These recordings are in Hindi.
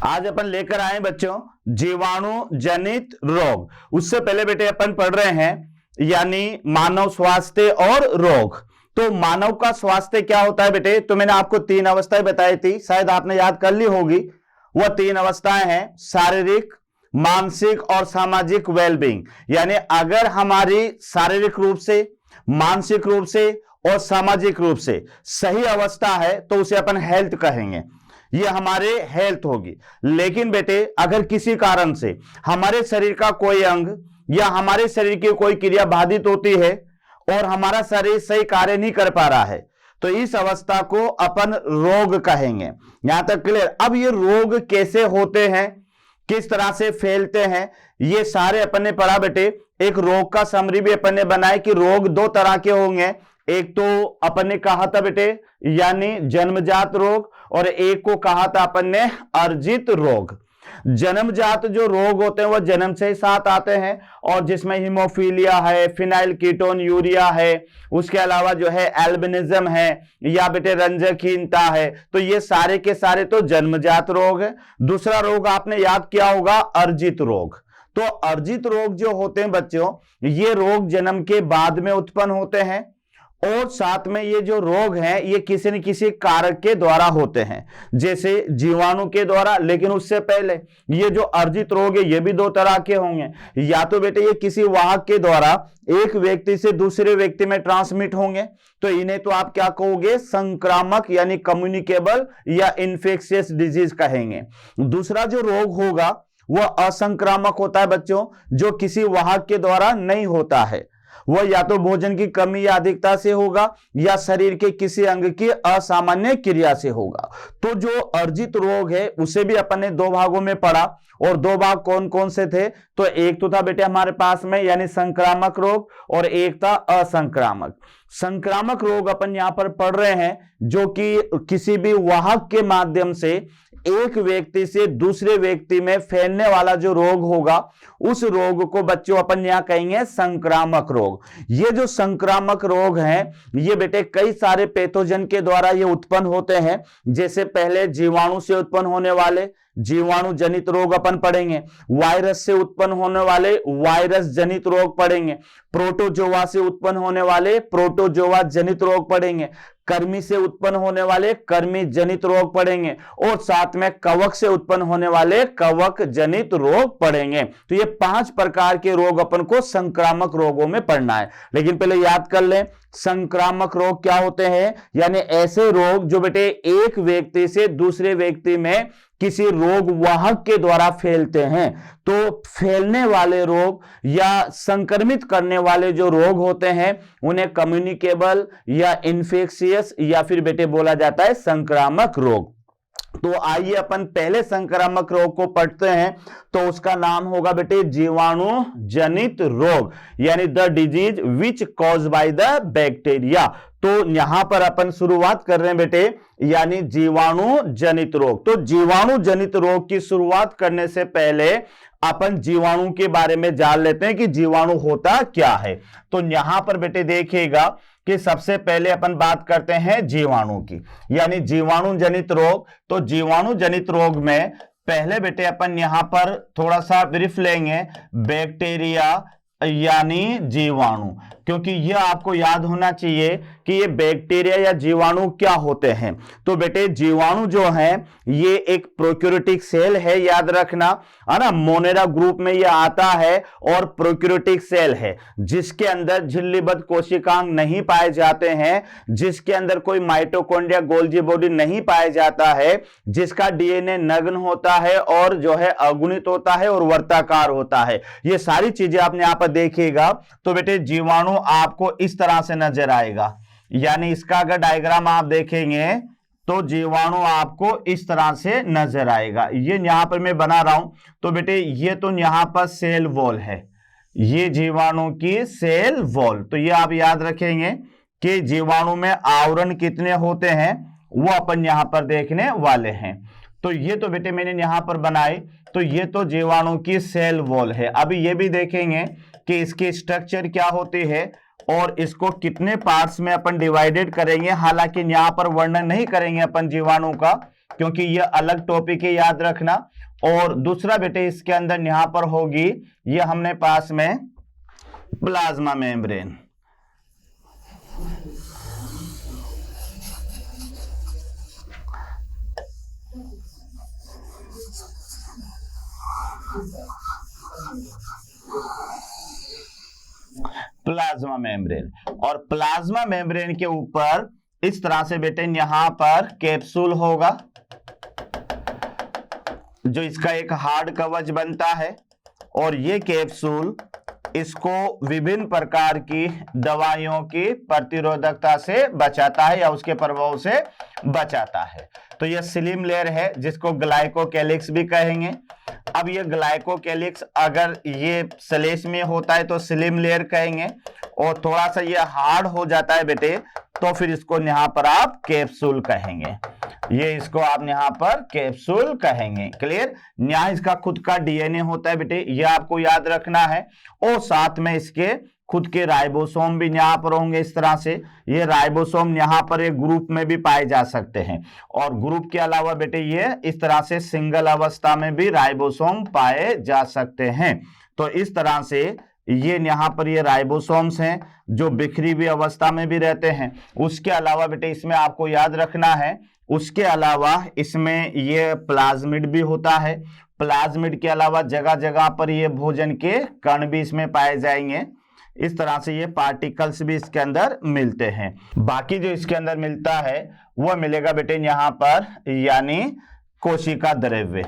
आज अपन लेकर आए बच्चों जीवाणु जनित रोग। उससे पहले बेटे अपन पढ़ रहे हैं यानी मानव स्वास्थ्य और रोग। तो मानव का स्वास्थ्य क्या होता है बेटे, तो मैंने आपको 3 अवस्थाएं बताई थी, शायद आपने याद कर ली होगी। वह 3 अवस्थाएं हैं शारीरिक, मानसिक और सामाजिक वेलबींग। यानी अगर हमारी शारीरिक रूप से, मानसिक रूप से और सामाजिक रूप से सही अवस्था है तो उसे अपन हेल्थ कहेंगे, ये हमारे हेल्थ होगी। लेकिन बेटे अगर किसी कारण से हमारे शरीर का कोई अंग या हमारे शरीर की कोई क्रिया बाधित होती है और हमारा शरीर सही कार्य नहीं कर पा रहा है तो इस अवस्था को अपन रोग कहेंगे। यहां तक क्लियर। अब ये रोग कैसे होते हैं, किस तरह से फैलते हैं, ये सारे अपन ने पढ़ा बेटे। एक रोग का समरी भी अपन ने बनाया कि रोग 2 तरह के होंगे। एक तो अपन ने कहा था बेटे यानी जन्मजात रोग, और एक को कहा था अपन ने अर्जित रोग। जन्मजात जो रोग होते हैं वह जन्म से ही साथ आते हैं और जिसमें हीमोफीलिया है, फिनाइल कीटोन यूरिया है, उसके अलावा जो है एल्बिनिज्म है या बेटे रंजकहीनता है। तो ये सारे के सारे तो जन्मजात रोग है। दूसरा रोग आपने याद किया होगा अर्जित रोग। तो अर्जित रोग जो होते हैं बच्चों, ये रोग जन्म के बाद में उत्पन्न होते हैं और साथ में ये जो रोग हैं ये किसी न किसी कारक के द्वारा होते हैं, जैसे जीवाणु के द्वारा। लेकिन उससे पहले ये जो अर्जित रोग है ये भी 2 तरह के होंगे। या तो बेटे ये किसी वाहक के द्वारा एक व्यक्ति से दूसरे व्यक्ति में ट्रांसमिट होंगे, तो इन्हें तो आप क्या कहोगे, संक्रामक यानी कम्युनिकेबल या इन्फेक्शियस डिजीज कहेंगे। दूसरा जो रोग होगा वह असंक्रामक होता है बच्चों, जो किसी वाहक के द्वारा नहीं होता है। वह या तो भोजन की कमी या अधिकता से होगा या शरीर के किसी अंग की असामान्य क्रिया से होगा। तो जो अर्जित रोग है उसे भी अपन ने 2 भागों में पढ़ा, और 2 भाग कौन कौन से थे, तो एक तो था बेटे हमारे पास में यानी संक्रामक रोग और एक था असंक्रामक। संक्रामक रोग अपन यहां पर पढ़ रहे हैं जो कि किसी भी वाहक के माध्यम से एक व्यक्ति से दूसरे व्यक्ति में फैलने वाला जो रोग होगा उस रोग को बच्चों अपन यहां कहेंगे संक्रामक रोग। ये जो संक्रामक रोग हैं ये बेटे कई सारे पैथोजन के द्वारा ये उत्पन्न होते हैं। जैसे पहले जीवाणु से उत्पन्न होने वाले जीवाणु जनित रोग अपन पढ़ेंगे, वायरस से उत्पन्न होने वाले वायरस जनित रोग पढ़ेंगे, प्रोटोजोआ से उत्पन्न होने वाले प्रोटोजोआ जनित रोग पढ़ेंगे, कर्मी से उत्पन्न होने वाले कर्मी जनित रोग पढ़ेंगे, और साथ में कवक से उत्पन्न होने वाले कवक जनित रोग पढ़ेंगे। तो ये 5 प्रकार के रोग अपन को संक्रामक रोगों में पढ़ना है। लेकिन पहले याद कर लें संक्रामक रोग क्या होते हैं, यानी ऐसे रोग जो बेटे एक व्यक्ति से दूसरे व्यक्ति में किसी रोग वाहक के द्वारा फैलते हैं। तो फैलने वाले रोग या संक्रमित करने वाले जो रोग होते हैं उन्हें कम्युनिकेबल या इन्फेक्शियस या फिर बेटे बोला जाता है संक्रामक रोग। तो आइए अपन पहले संक्रामक रोग को पढ़ते हैं। तो उसका नाम होगा बेटे जीवाणु जनित रोग, यानी the disease which cause by the bacteria. तो यहां पर अपन शुरुआत कर रहे हैं बेटे यानी जीवाणु जनित रोग। तो जीवाणु जनित रोग की शुरुआत करने से पहले अपन जीवाणु के बारे में जान लेते हैं कि जीवाणु होता क्या है। तो यहां पर बेटे देखिएगा कि सबसे पहले अपन बात करते हैं जीवाणु की, यानी जीवाणु जनित रोग। तो जीवाणु जनित रोग में पहले बेटे अपन यहां पर थोड़ा सा ब्रीफ लेंगे बैक्टीरिया यानी जीवाणु, क्योंकि यह आपको याद होना चाहिए कि ये बैक्टीरिया या जीवाणु क्या होते हैं। तो बेटे जीवाणु जो है ये एक प्रोक्यूरेटिक सेल है, याद रखना है ना, मोनेरा ग्रुप में ये आता है और प्रोक्यूरेटिक सेल है जिसके अंदर झिल्लीबद्ध कोशिकांग नहीं पाए जाते हैं, जिसके अंदर कोई माइटोकॉन्ड्रिया गोल्जी बॉडी नहीं पाया जाता है, जिसका डीएनए नग्न होता है और जो है अगुणित होता है और वर्ताकार होता है। ये सारी चीजें आपने यहां पर देखिएगा। तो बेटे जीवाणु आपको इस तरह से नजर आएगा, यानी इसका अगर डायग्राम आप देखेंगे तो जीवाणु आपको इस तरह से नजर आएगा। ये यहां पर मैं बना रहा हूं। तो बेटे ये तो यहां पर सेल वॉल है, ये जीवाणु की सेल वॉल। तो ये आप याद रखेंगे कि जीवाणु में आवरण कितने होते हैं वो अपन यहां पर देखने वाले हैं। तो ये तो बेटे मैंने यहां पर बनाए, तो ये तो जीवाणु की सेल वॉल है। अभी ये भी देखेंगे कि इसकी स्ट्रक्चर क्या होती है और इसको कितने पार्ट्स में अपन डिवाइडेड करेंगे। हालांकि यहां पर वर्णन नहीं करेंगे अपन जीवाणु का, क्योंकि ये अलग टॉपिक है, याद रखना। और दूसरा बेटे इसके अंदर यहां पर होगी, ये हमने पास में प्लाज्मा मेम्ब्रेन। प्लाज्मा मेम्ब्रेन, और प्लाज्मा मेम्ब्रेन के ऊपर इस तरह से बेटे यहां पर कैप्सूल होगा, जो इसका एक हार्ड कवच बनता है, और ये कैप्सूल इसको विभिन्न प्रकार की दवाइयों की प्रतिरोधकता से बचाता है या उसके प्रभाव से बचाता है। तो यह स्लिम लेयर है जिसको ग्लाइकोकैलिक्स भी कहेंगे। अब ये ग्लाइकोकैलिक्स अगर ये स्लेश में होता है तो स्लिम लेयर कहेंगे, और थोड़ा सा ये हार्ड हो जाता है बेटे तो फिर इसको यहां पर आप कैप्सूल कहेंगे, ये इसको आप यहां पर कैप्सूल कहेंगे। क्लियर? यहाँ इसका खुद का डीएनए होता है बेटे, ये आपको याद रखना है, और साथ में इसके खुद के राइबोसोम भी यहां पर होंगे। इस तरह से ये राइबोसोम यहां पर एक ग्रुप में भी पाए जा सकते हैं, और ग्रुप के अलावा बेटे ये इस तरह से सिंगल अवस्था में भी राइबोसोम पाए जा सकते हैं। तो इस तरह से ये यहां पर ये राइबोसोम्स हैं जो बिखरी हुई अवस्था में भी रहते हैं। उसके अलावा बेटे इसमें आपको याद रखना है, उसके अलावा इसमें ये प्लाज्मिड भी होता है। प्लाज्मिड के अलावा जगह जगह पर ये भोजन के कण भी इसमें पाए जाएंगे। इस तरह से ये पार्टिकल्स भी इसके अंदर मिलते हैं। बाकी जो इसके अंदर मिलता है वो मिलेगा बेटे यहाँ पर, यानी कोशिका द्रव्य।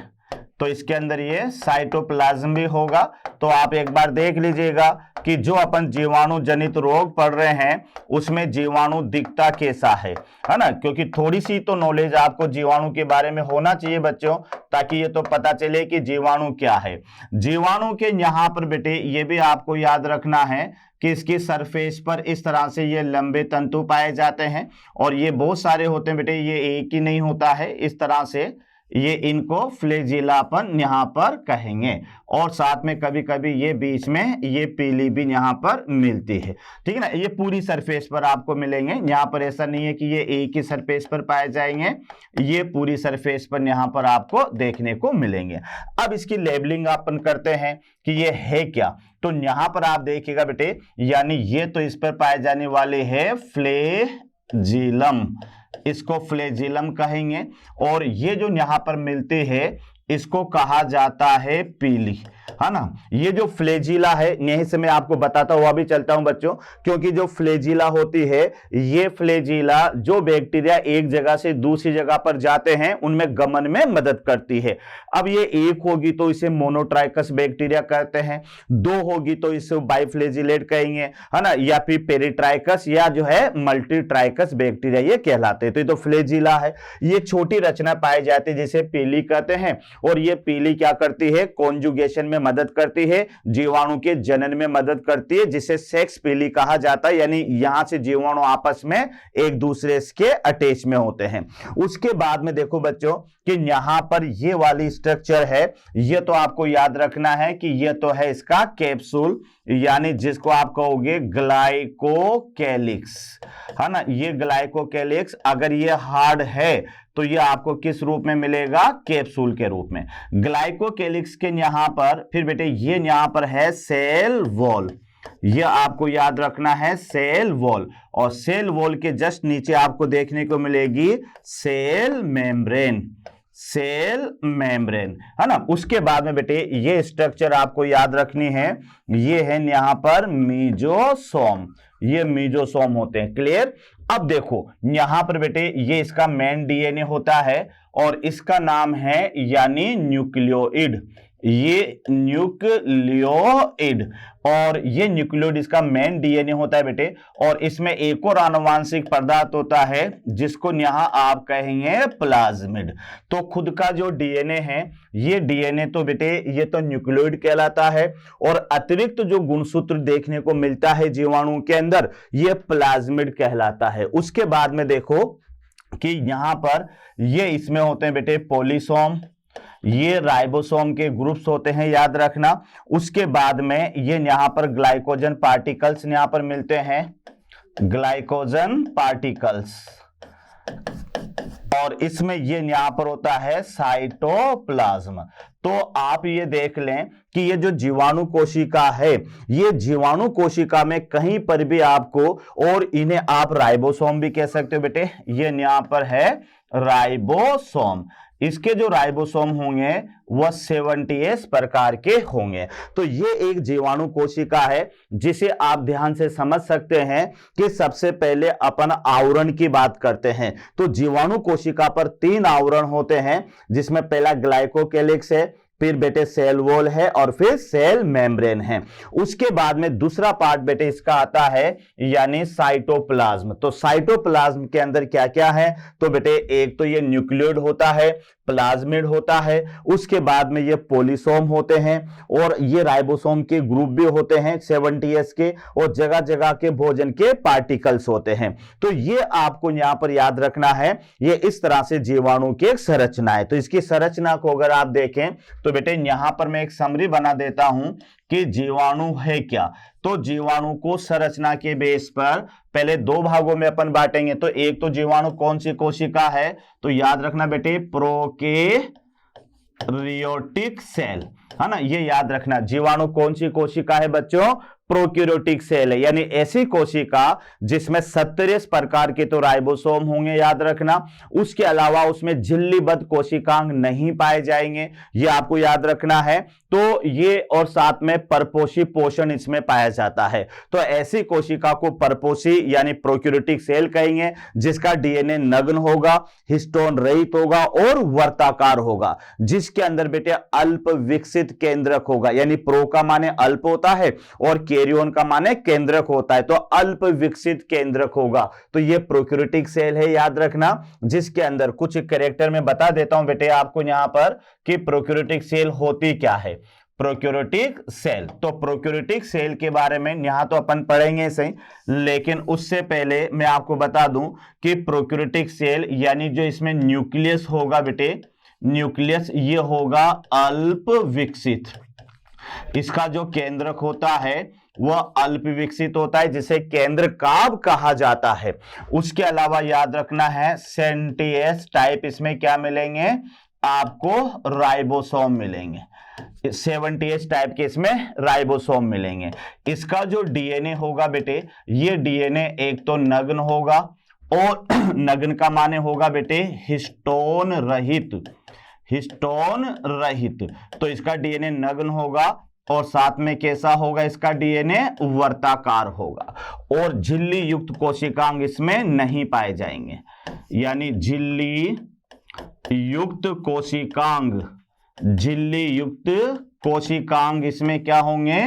तो इसके अंदर ये साइटोप्लाज्म भी होगा। तो आप एक बार देख लीजिएगा कि जो अपन जीवाणु जनित रोग पढ़ रहे हैं उसमें जीवाणु दिखता कैसा है ना, क्योंकि थोड़ी सी तो नॉलेज आपको जीवाणु के बारे में होना चाहिए बच्चों, ताकि ये तो पता चले कि जीवाणु क्या है। जीवाणु के यहाँ पर बेटे ये भी आपको याद रखना है कि इसकी सरफेस पर इस तरह से ये लंबे तंतु पाए जाते हैं, और ये बहुत सारे होते हैं बेटे, ये एक ही नहीं होता है। इस तरह से ये इनको फ्लैजिलापन यहाँ पर कहेंगे, और साथ में कभी कभी ये बीच में ये पीली भी यहाँ पर मिलती है। ठीक है ना, ये पूरी सरफेस पर आपको मिलेंगे। यहाँ पर ऐसा नहीं है कि ये एक ही सरफेस पर पाए जाएंगे, ये पूरी सरफेस पर यहाँ पर आपको देखने को मिलेंगे। अब इसकी लेबलिंग अपन करते हैं कि ये है क्या। तो यहाँ पर आप देखिएगा बेटे, यानी ये तो इस पर पाए जाने वाले है फ्लैजिलम, इसको फ्लैजिलम कहेंगे, और ये जो यहां पर मिलते हैं इसको कहा जाता है पीली, है ना। ये जो फ्लैजिला है, यहीं से मैं आपको बताता हुआ भी चलता हूं बच्चों, क्योंकि जो फ्लैजिला होती है, ये फ्लैजिला जो बैक्टीरिया एक जगह से दूसरी जगह पर जाते हैं उनमें गमन में मदद करती है। अब ये एक होगी तो इसे मोनोट्राइकस बैक्टीरिया कहते हैं, दो होगी तो इसे बाइफ्लैजिलेट कहेंगे, है ना, या फिर पेरिट्राइकस या जो है मल्टीट्राइकस बैक्टीरिया ये कहलाते हैं। तो ये तो फ्लैजिला है, ये छोटी रचना पाई जाती है जिसे पीली कहते हैं, और ये पीली क्या करती है, कॉन्जुगेशन में मदद करती है, जीवाणु के जनन में मदद करती है, जिसे सेक्स पीली कहा जाता है, यानी यहां से जीवाणु आपस में एक दूसरे के अटैच में होते हैं। उसके बाद में देखो बच्चों कि यहां पर ये वाली स्ट्रक्चर है, ये तो आपको याद रखना है कि ये तो है इसका कैप्सूल, यानी जिसको आप कहोगे ग्लाइकोकैलिक्स, है ना। ये ग्लाइकोकैलिक्स अगर ये हार्ड है तो ये आपको किस रूप में मिलेगा, कैप्सूल के रूप में। ग्लाइकोकैलिक्स के यहां पर फिर बेटे ये यहां पर है सेल वॉल, ये आपको याद रखना है सेल वॉल, और सेल वॉल के जस्ट नीचे आपको देखने को मिलेगी सेल मेम्ब्रेन, सेल मेम्ब्रेन, है ना। उसके बाद में बेटे ये स्ट्रक्चर आपको याद रखनी है, ये है यहां पर मीजोसोम, ये मीजोसोम होते हैं। क्लियर? अब देखो यहां पर बेटे ये इसका मेन डीएनए होता है, और इसका नाम है यानी न्यूक्लियोइड, ये न्यूक्लियोइड, और ये न्यूक्लियोइड इसका मेन डीएनए होता है बेटे। और इसमें एक और आनुवांशिक पदार्थ होता है जिसको यहां आप कहेंगे प्लाज्मिड। तो खुद का जो डीएनए है, ये डीएनए तो बेटे ये तो न्यूक्लियोइड कहलाता है, और अतिरिक्त जो गुणसूत्र देखने को मिलता है जीवाणु के अंदर, ये प्लाज्मिड कहलाता है। उसके बाद में देखो कि यहां पर ये इसमें होते हैं बेटे पॉलीसोम, ये राइबोसोम के ग्रुप्स होते हैं, याद रखना। उसके बाद में ये यहां पर ग्लाइकोजन पार्टिकल्स यहां पर मिलते हैं, ग्लाइकोजन पार्टिकल्स, और इसमें ये यहां पर होता है साइटोप्लाज्म। तो आप ये देख लें कि ये जो जीवाणु कोशिका है, ये जीवाणु कोशिका में कहीं पर भी आपको, और इन्हें आप राइबोसोम भी कह सकते हो बेटे, ये यहां पर है राइबोसोम। इसके जो राइबोसोम होंगे वह 70S प्रकार के होंगे। तो ये एक जीवाणु कोशिका है जिसे आप ध्यान से समझ सकते हैं कि सबसे पहले अपन आवरण की बात करते हैं। तो जीवाणु कोशिका पर 3 आवरण होते हैं, जिसमें पहला ग्लाइकोकेलिक्स है, फिर बेटे सेल वॉल है, और फिर सेल मेम्ब्रेन है। उसके बाद में दूसरा पार्ट बेटे इसका आता है यानी साइटोप्लाज्म। तो साइटोप्लाज्म के अंदर क्या क्या है, तो बेटे एक तो ये न्यूक्लियोइड होता है, प्लाज्मिड होता है, उसके बाद में ये पॉलीसोम होते हैं, और ये राइबोसोम के ग्रुप भी होते हैं 70S के, और जगह जगह के भोजन के पार्टिकल्स होते हैं। तो ये आपको यहां पर याद रखना है, ये इस तरह से जीवाणु की एक संरचना है। तो इसकी संरचना को अगर आप देखें तो बेटे यहां पर मैं एक समरी बना देता हूं कि जीवाणु है क्या। तो जीवाणु को संरचना के बेस पर पहले 2 भागों में अपन बांटेंगे। तो एक तो जीवाणु कौन सी कोशिका है, तो याद रखना बेटे प्रोकैरियोटिक सेल, है ना, ये याद रखना। जीवाणु कौन सी कोशिका है बच्चों, प्रोकैरियोटिक सेल है, यानी ऐसी कोशिका जिसमें 70 प्रकार के तो राइबोसोम होंगे, याद रखना। उसके अलावा उसमें झिल्लीबद्ध कोशिकांग नहीं पाए जाएंगे, ये आपको याद रखना है। तो ये, और साथ में परपोषी पोषण इसमें पाया जाता है। तो ऐसी कोशिका को परपोषी यानी प्रोकैरियोटिक सेल कहेंगे, जिसका डीएनए नग्न होगा, हिस्टोन रहित होगा और वर्ताकार होगा, जिसके अंदर बेटे अल्प विकसित केंद्रक होगा। यानी प्रो का माने अल्प होता है और कैरियन का माने केंद्रक होता है, तो अल्प विकसित केंद्रक होगा। तो ये प्रोकैरियोटिक सेल है, याद रखना, जिसके अंदर कुछ कैरेक्टर में बता देता हूं बेटे आपको यहां पर कि प्रोकैरियोटिक सेल होती क्या है। प्रोकैरियोटिक सेल, तो प्रोकैरियोटिक सेल के बारे में यहां तो अपन पढ़ेंगे सही, लेकिन उससे पहले मैं आपको बता दूं कि प्रोकैरियोटिक सेल यानी जो इसमें न्यूक्लियस होगा बेटे, न्यूक्लियस ये होगा अल्प विकसित। इसका जो केंद्रक होता है वह अल्प विकसित होता है, जिसे केंद्रकाभ कहा जाता है। उसके अलावा याद रखना है 70S टाइप इसमें क्या मिलेंगे आपको, राइबोसोम मिलेंगे। 70S टाइप के इसमें राइबोसोम मिलेंगे। इसका जो डीएनए होगा बेटे, ये डीएनए एक तो नग्न होगा, और नग्न का माने होगा बेटे हिस्टोन रहित, हिस्टोन रहित। तो इसका डीएनए नग्न होगा, और साथ में कैसा होगा इसका डीएनए, वर्ताकार होगा, और झिल्ली युक्त कोशिकांग इसमें नहीं पाए जाएंगे। यानी झिल्ली युक्त कोशिकांग, झिल्ली युक्त कोशिकांग इसमें क्या होंगे,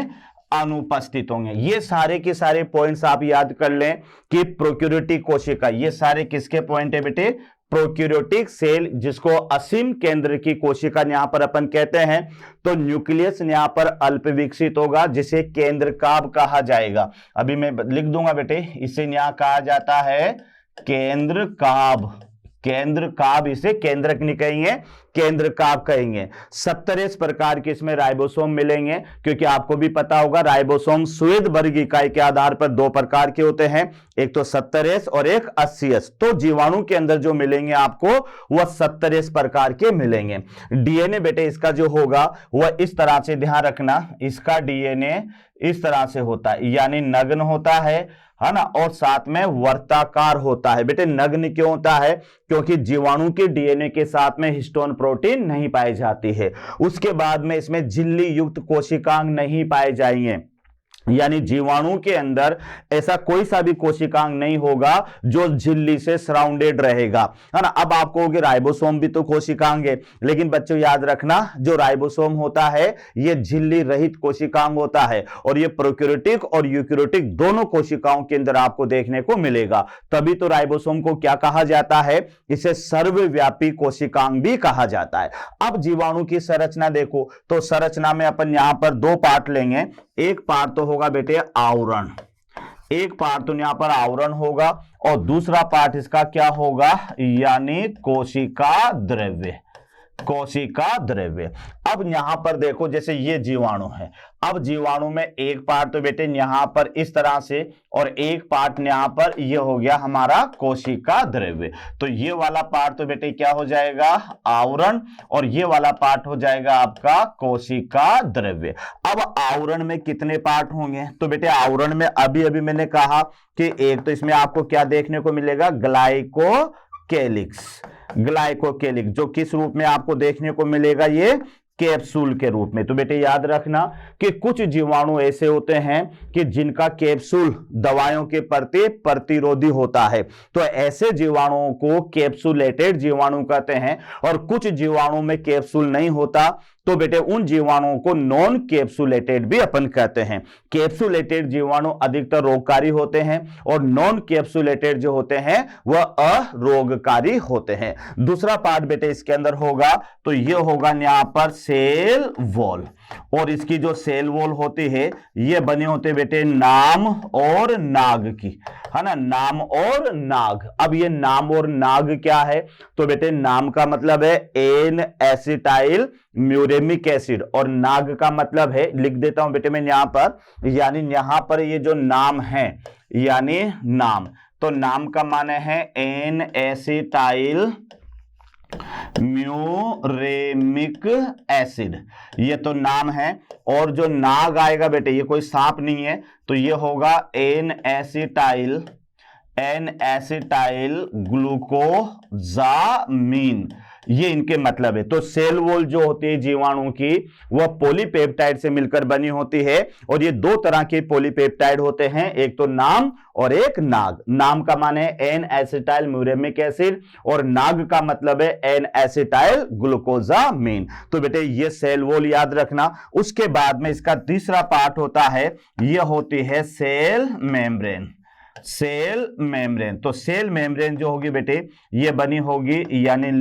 अनुपस्थित होंगे। ये सारे के सारे पॉइंट्स आप याद कर लें कि प्रोकैरियोटिक कोशिका, ये सारे किसके पॉइंट है बेटे, प्रोकैरियोटिक सेल, जिसको असीम केंद्र की कोशिका यहां पर अपन कहते हैं। तो न्यूक्लियस यहां पर अल्प विकसित होगा, जिसे केंद्रकाभ कहा जाएगा। अभी मैं लिख दूंगा बेटे, इसे यहां कहा जाता है केंद्रकाभ। केंद्रकाभ, इसे केंद्रक नहीं कहेंगे, केंद्रकाभ कहेंगे। 70S प्रकार के इसमें राइबोसोम मिलेंगे, क्योंकि आपको भी पता होगा राइबोसोम स्वेद वर्ग इकाई के आधार पर 2 प्रकार के होते हैं, एक तो 70S और एक 80S। तो जीवाणु के अंदर जो मिलेंगे आपको वह 70S प्रकार के मिलेंगे। डीएनए बेटे इसका जो होगा वह इस तरह से, ध्यान रखना, इसका डीएनए इस तरह से होता है, यानी नग्न होता है ना, और साथ में वर्ताकार होता है। बेटे नग्न क्यों होता है, क्योंकि जीवाणु के डीएनए के साथ में हिस्टोन प्रोटीन नहीं पाई जाती है। उसके बाद में इसमें झिल्ली युक्त कोशिकांग नहीं पाए जाएंगे, यानी जीवाणु के अंदर ऐसा कोई सा भी कोशिकांग नहीं होगा जो झिल्ली से सराउंडेड रहेगा, है ना। अब आपको कहोगे राइबोसोम भी तो कोशिकांग है, लेकिन बच्चों याद रखना, जो राइबोसोम होता है ये झिल्ली रहित कोशिकांग होता है, और ये प्रोकैरियोटिक और यूकैरियोटिक दोनों कोशिकाओं के अंदर आपको देखने को मिलेगा। तभी तो राइबोसोम को क्या कहा जाता है, इसे सर्वव्यापी कोशिकांग भी कहा जाता है। अब जीवाणु की संरचना देखो, तो संरचना में अपन यहां पर 2 पार्ट लेंगे। एक पार्ट तो होगा बेटे आवरण, एक पार्ट तो यहां पर आवरण होगा, और दूसरा पार्ट इसका क्या होगा, यानी कोशिका द्रव्य। कोशिका द्रव्य। अब यहां पर देखो, जैसे ये जीवाणु है, अब जीवाणु में एक पार्ट तो बेटे यहां पर इस तरह से और एक पार्ट यहां पर ये हो गया हमारा कोशिका द्रव्य। तो ये वाला पार्ट तो बेटे क्या हो जाएगा, आवरण, और ये वाला पार्ट हो जाएगा आपका कोशिका द्रव्य। अब आवरण में कितने पार्ट होंगे, तो बेटे आवरण में अभी अभी मैंने कहा कि एक तो इसमें आपको क्या देखने को मिलेगा, ग्लाइकोकेलिक्स। ग्लाइकोकेलिक जो किस रूप में आपको देखने को मिलेगा, ये कैप्सूल के रूप में। तो बेटे याद रखना कि कुछ जीवाणु ऐसे होते हैं कि जिनका कैप्सूल दवाइयों के प्रति प्रतिरोधी होता है, तो ऐसे जीवाणुओं को कैप्सुलेटेड जीवाणु कहते हैं। और कुछ जीवाणु में कैप्सूल नहीं होता, तो बेटे उन जीवाणुओं को नॉन कैप्सुलेटेड भी अपन कहते हैं। कैप्सुलेटेड जीवाणु अधिकतर रोगकारी होते हैं और नॉन कैप्सुलेटेड जो होते हैं वह अरोगकारी होते हैं। दूसरा पार्ट बेटे इसके अंदर होगा तो ये होगा यहां पर सेल वॉल, और इसकी जो सेल वॉल होती है ये बने होते बेटे नाम और नाग की, है ना, नाम और नाग। अब ये नाम और नाग क्या है, तो बेटे नाम का मतलब है एन एसिटाइल म्यूरेमिक एसिड, और नाग का मतलब है, लिख देता हूं बेटे मैं यहां पर, यानी यहां पर ये जो नाम है यानी नाम, तो नाम का माने है एन एसिटाइल म्यूरेमिक एसिड, ये तो नाम है। और जो नाग आएगा बेटे ये कोई सांप नहीं है, तो ये होगा एन एसिटाइल ग्लूकोजामीन, ये इनके मतलब है। तो सेल वॉल जो होती है जीवाणु की वह पॉलीपेप्टाइड से मिलकर बनी होती है, और ये दो तरह के पॉलीपेप्टाइड होते हैं, एक तो नाम और एक नाग। नाम का माने एन एसिटाइल म्यूरेमिक एसिड और नाग का मतलब है एन एसिटाइल ग्लूकोजामीन। तो बेटे ये सेल वॉल याद रखना। उसके बाद में इसका तीसरा पार्ट होता है, यह होती है सेल मेम्ब्रेन। सेल मेम्ब्रेन, तो सेल मेम्ब्रेन जो होगी बेटे ये बनी होगी यानी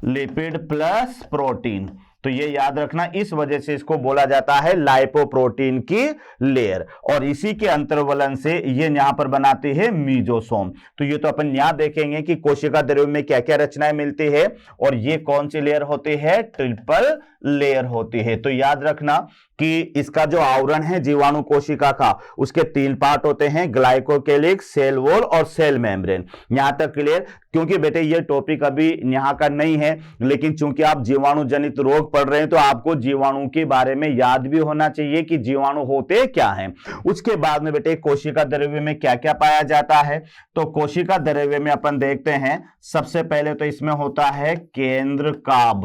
लिपिड प्लस प्रोटीन। तो ये याद रखना, इस वजह से इसको बोला जाता है लाइपोप्रोटीन की लेयर, और इसी के अंतर्वलन से ये यहां पर बनाती है मीजोसोम। तो ये तो अपन यहां देखेंगे कि कोशिका द्रव्य में क्या क्या रचनाएं मिलती है, और ये कौन सी लेयर होती है, ट्रिपल लेयर होती है। तो याद रखना कि इसका जो आवरण है जीवाणु कोशिका का, उसके तीन पार्ट होते हैं, ग्लाइकोकेलिक्स, सेल वॉल और सेल मेम्ब्रेन। यहां तक क्लियर, क्योंकि बेटे ये टॉपिक अभी यहां का नहीं है, लेकिन चूंकि आप जीवाणु जनित रोग पढ़ रहे हैं तो आपको जीवाणु के बारे में याद भी होना चाहिए कि जीवाणु होते क्या हैं। उसके बाद में बेटे कोशिका द्रव्य में क्या क्या पाया जाता है, तो कोशिका द्रव्य में अपन देखते हैं सबसे पहले तो इसमें होता है केंद्रकाभ,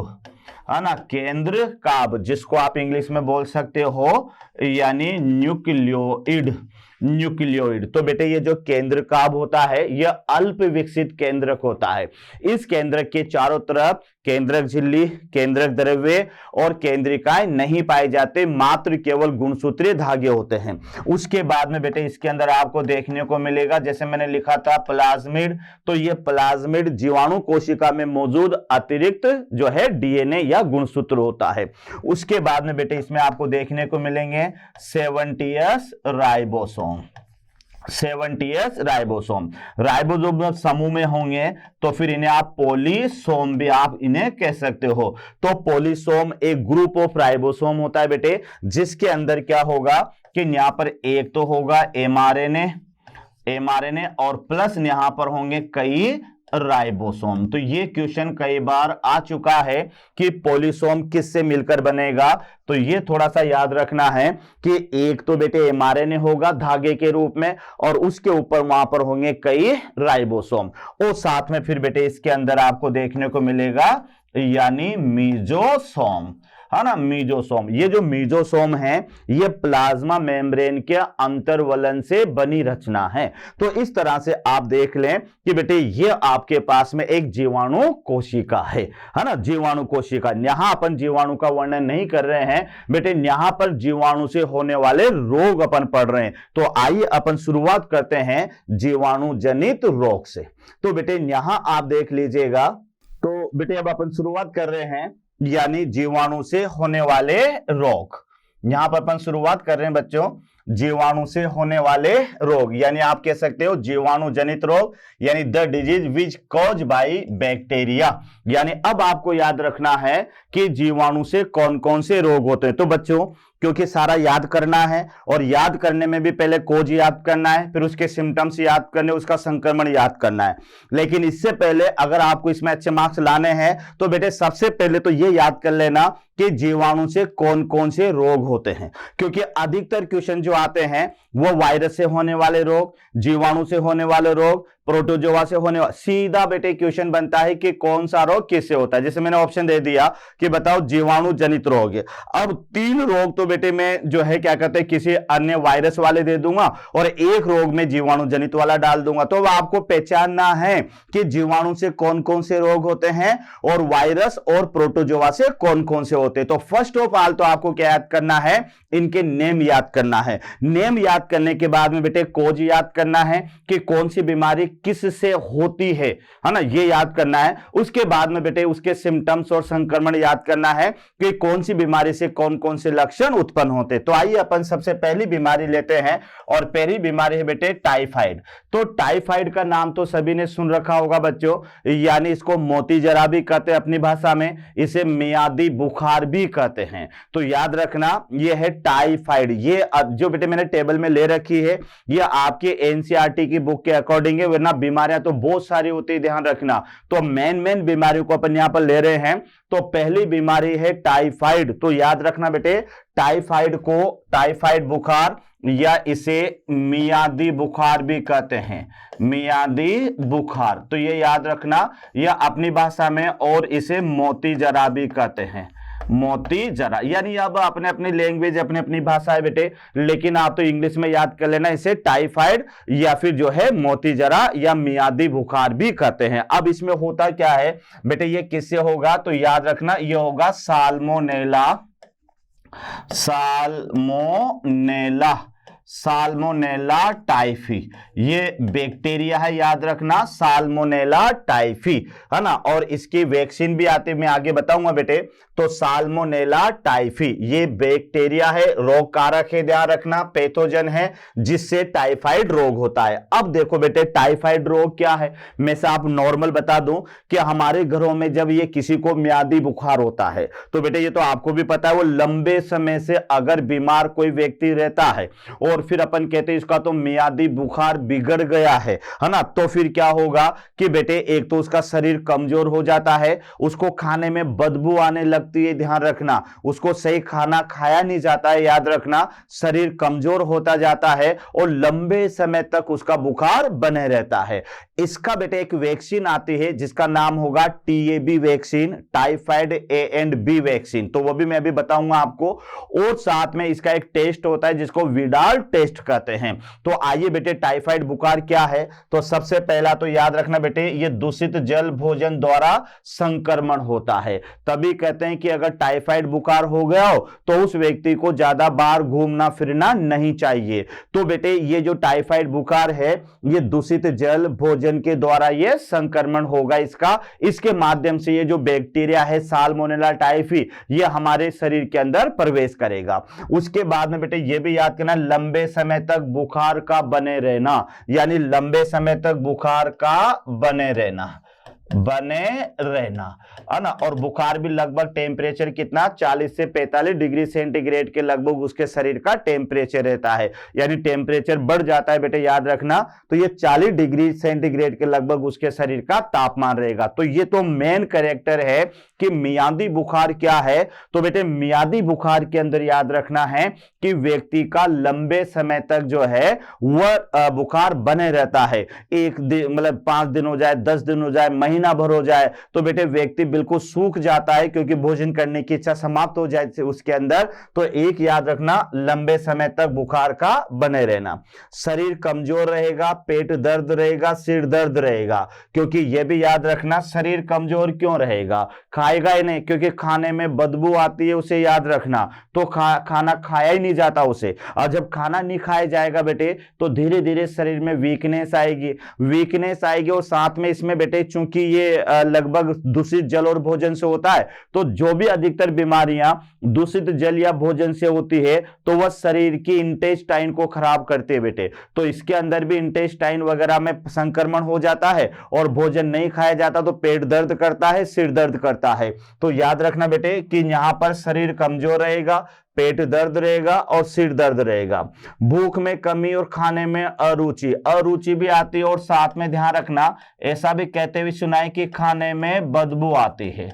है ना, केंद्रकाभ, जिसको आप इंग्लिश में बोल सकते हो यानी न्यूक्लियोइड। तो बेटे ये जो केंद्रकाभ होता है यह अल्प विकसित केंद्रक होता है। इस केंद्रक के चारों तरफ केंद्रक झिल्ली, केंद्रक द्रव्य और केंद्रिकाएं नहीं पाए जाते, मात्र केवल गुणसूत्रीय धागे होते हैं। उसके बाद में बेटे इसके अंदर आपको देखने को मिलेगा, जैसे मैंने लिखा था प्लाज्मिड, तो ये प्लाज्मिड जीवाणु कोशिका में मौजूद अतिरिक्त जो है डीएनए या गुणसूत्र होता है। उसके बाद में बेटे इसमें आपको देखने को मिलेंगे 70s ribosome. 70s ribosome, ribosome समूह में होंगे तो फिर इन्हें आप पॉलीसोम भी आप इन्हें कह सकते हो। तो पॉलीसोम एक ग्रुप ऑफ राइबोसोम होता है बेटे, जिसके अंदर क्या होगा कि यहां पर एक तो होगा एमआरएनए और प्लस यहां पर होंगे कई राइबोसोम। तो ये क्वेश्चन कई बार आ चुका है कि पॉलीसोम किससे मिलकर बनेगा, तो ये थोड़ा सा याद रखना है कि एक तो बेटे एमआरएनए होगा धागे के रूप में, और उसके ऊपर वहां पर होंगे कई राइबोसोम, और साथ में फिर बेटे इसके अंदर आपको देखने को मिलेगा यानी मीजोसोम, है ना, मीजोसोम। ये जो मीजोसोम है ये प्लाज्मा मेम्ब्रेन के अंतर्वलन से बनी रचना है। तो इस तरह से आप देख लें कि बेटे ये आपके पास में एक जीवाणु कोशिका है ना, जीवाणु कोशिका। यहां अपन जीवाणु का वर्णन नहीं कर रहे हैं बेटे, यहां पर जीवाणु से होने वाले रोग अपन पढ़ रहे हैं। तो आइए अपन शुरुआत करते हैं जीवाणु जनित रोग से। तो बेटे यहां आप देख लीजिएगा, तो बेटे अब अपन शुरुआत कर रहे हैं यानी जीवाणु से होने वाले रोग। यहां पर अपन शुरुआत कर रहे हैं बच्चों जीवाणु से होने वाले रोग, यानी आप कह सकते हो जीवाणु जनित रोग, यानी the disease which cause by bacteria. यानी अब आपको याद रखना है कि जीवाणु से कौन कौन से रोग होते हैं। तो बच्चों क्योंकि सारा याद करना है और याद करने में भी पहले कोज याद करना है, फिर उसके सिम्टम्स याद करने, उसका संक्रमण याद करना है। लेकिन इससे पहले अगर आपको इसमें अच्छे मार्क्स लाने हैं तो बेटे सबसे पहले तो ये याद कर लेना कि जीवाणु से कौन कौन से रोग होते हैं, क्योंकि अधिकतर क्वेश्चन जो आते हैं वो वायरस से होने वाले रोग, जीवाणु से होने वाले रोग, प्रोटोजोआ से होने वाले, सीधा बेटे क्वेश्चन बनता है कि कौन सा रोग किससे होता है। जैसे मैंने ऑप्शन दे दिया कि बताओ जीवाणु जनित रोग है। अब 3 रोग तो बेटे मैं जो है क्या कहते हैं किसी अन्य वायरस वाले दे दूंगा और एक रोग में जीवाणु जनित वाला डाल दूंगा। तो आपको पहचानना है कि जीवाणु से कौन कौन से रोग होते हैं और वायरस और प्रोटोजोआ से कौन कौन से होते हैं। तो फर्स्ट ऑफ ऑल तो आपको क्या याद करना है, इनके नेम याद करना है। नेम याद करने के बाद में बेटे कोज याद करना है कि कौन सी बीमारी किससे होती है ना, ये याद करना है। उसके बाद में बेटे उसके सिम्टम्स और संक्रमण याद करना है कि कौन सी बीमारी से कौन कौन से लक्षण उत्पन्न होते। तो आइए अपन सबसे पहली बीमारी लेते हैं और पहली बीमारी है बेटे टाइफाइड। तो टाइफाइड का नाम तो सभी ने सुन रखा होगा बच्चों, यानी इसको मोती जरा भी कहते हैं अपनी भाषा में, इसे मियादी बुखार भी कहते हैं। तो याद रखना ये है टाइफाइड। ये जो बेटे मैंने टेबल में ले रखी है ये आपके एनसीईआरटी की बुक के अकॉर्डिंग है, वरना बीमारियां तो बहुत सारी होती है, ध्यान रखना। तो मेन बीमारियों को अपन यहां पर ले रहे हैं। तो पहली बीमारी है टाइफाइड। तो याद रखना बेटे टाइफाइड को टाइफाइड बुखार या इसे मियादी बुखार भी कहते हैं, मियादी बुखार। तो ये याद रखना, यह अपनी भाषा में, और इसे मोती जरा भी कहते हैं, मोती जरा। यानी अब अपने अपनी लैंग्वेज अपनी अपनी भाषा है बेटे, लेकिन आप तो इंग्लिश में याद कर लेना, इसे टाइफाइड या फिर जो है मोती जरा या मियादी बुखार भी कहते हैं। अब इसमें होता क्या है बेटे, ये किससे होगा, तो याद रखना ये होगा साल्मोनेला, साल्मोनेला, साल्मोनेला टाइफी। ये बैक्टीरिया है, याद रखना साल्मोनेला टाइफी, है ना। और इसकी वैक्सीन भी आती है, मैं आगे बताऊंगा बेटे। तो साल्मोनेला टाइफी ये बैक्टीरिया है, रोग कारक है, ध्यान रखना, पैथोजन है जिससे टाइफाइड रोग होता है। अब देखो बेटे टाइफाइड रोग क्या है, मैं से आप नॉर्मल बता दूं कि हमारे घरों में जब ये किसी को मियादी बुखार होता है तो बेटे ये तो आपको भी पता है, वो लंबे समय से अगर बीमार कोई व्यक्ति रहता है और फिर अपन कहते हैं इसका तो मियादी बुखार बिगड़ गया है ना, तो फिर क्या होगा कि बेटे एक तो उसका शरीर कमजोर हो जाता है, उसको खाने में बदबू आने लगती है, ध्यान रखना, उसको सही खाना खाया नहीं जाता है, याद रखना, शरीर कमजोर होता जाता है और लंबे समय तक उसका बुखार बने रहता है। इसका बेटे एक वैक्सीन आती है जिसका नाम होगा TAB vaccine, typhoid A and B vaccine, तो वो भी मैं अभी बताऊंगा आपको। और साथ में इसका एक टेस्ट होता है जिसको विडाल टेस्ट कहते हैं। तो आइए बेटे टाइफाइड बुखार क्या है, तो सबसे पहला तो याद रखना बेटे ये दूषित जल भोजन द्वारा संक्रमण होता है। तभी कहते हैं कि अगर टाइफाइड बुखार हो गया हो तो उस व्यक्ति को ज्यादा बार घूमना फिरना नहीं चाहिए। तो बेटे ये जो टाइफाइड बुखार है ये दूषित जल भोजन के द्वारा ये संक्रमण होगा इसका, इसके माध्यम से ये जो बैक्टीरिया है साल्मोनेला टाइफी ये हमारे शरीर के अंदर प्रवेश करेगा। उसके बाद में बेटे ये भी याद करना लंबे समय तक बुखार का बने रहना, यानी लंबे समय तक बुखार का बने रहना है ना। और बुखार भी लगभग टेम्परेचर कितना 40 से 45 डिग्री सेंटीग्रेड के लगभग उसके शरीर का टेम्परेचर रहता है, यानी टेम्परेचर बढ़ जाता है बेटे याद रखना, तो ये 40 डिग्री सेंटीग्रेड के लगभग उसके शरीर का तापमान रहेगा। तो ये तो मेन कैरेक्टर है कि मियादी बुखार क्या है। तो बेटे मियादी बुखार के अंदर याद रखना है कि व्यक्ति का लंबे समय तक जो है वह बुखार बने रहता है, एक दिन मतलब 5 दिन हो जाए, 10 दिन हो जाए, महीना भर हो जाए, तो बेटे व्यक्ति बिल्कुल सूख जाता है क्योंकि भोजन करने की इच्छा समाप्त हो जाए उसके अंदर। तो एक याद रखना लंबे समय तक बुखार का बने रहना, शरीर कमजोर रहेगा, पेट दर्द रहेगा, सिर दर्द रहेगा, क्योंकि यह भी याद रखना शरीर कमजोर क्यों रहेगा, खाएगा ही नहीं क्योंकि खाने में बदबू आती है, उसे याद रखना, तो खाना खाया ही नहीं जाता उसे, और जब खाना नहीं खाया जाएगा बेटे तो धीरे धीरे शरीर में वीकनेस आएगी और साथ में इसमें बेटे चूंकि ये लगभग दूषित जल और भोजन से होता है। तो जो भी अधिकतर बीमारियां दूषित जल या भोजन से होती है तो वह शरीर की इंटेस्टाइन को खराब करती है बेटे। तो इसके अंदर भी इंटेस्टाइन वगैरह में संक्रमण हो जाता है और भोजन नहीं खाया जाता तो पेट दर्द करता है, सिर दर्द करता है। तो याद रखना बेटे कि यहां पर शरीर कमजोर रहेगा, पेट दर्द रहेगा और सिर दर्द रहेगा। भूख में कमी और खाने में अरुचि, अरुचि भी आती है और साथ में ध्यान रखना ऐसा भी कहते हुए सुना है कि खाने में बदबू आती है,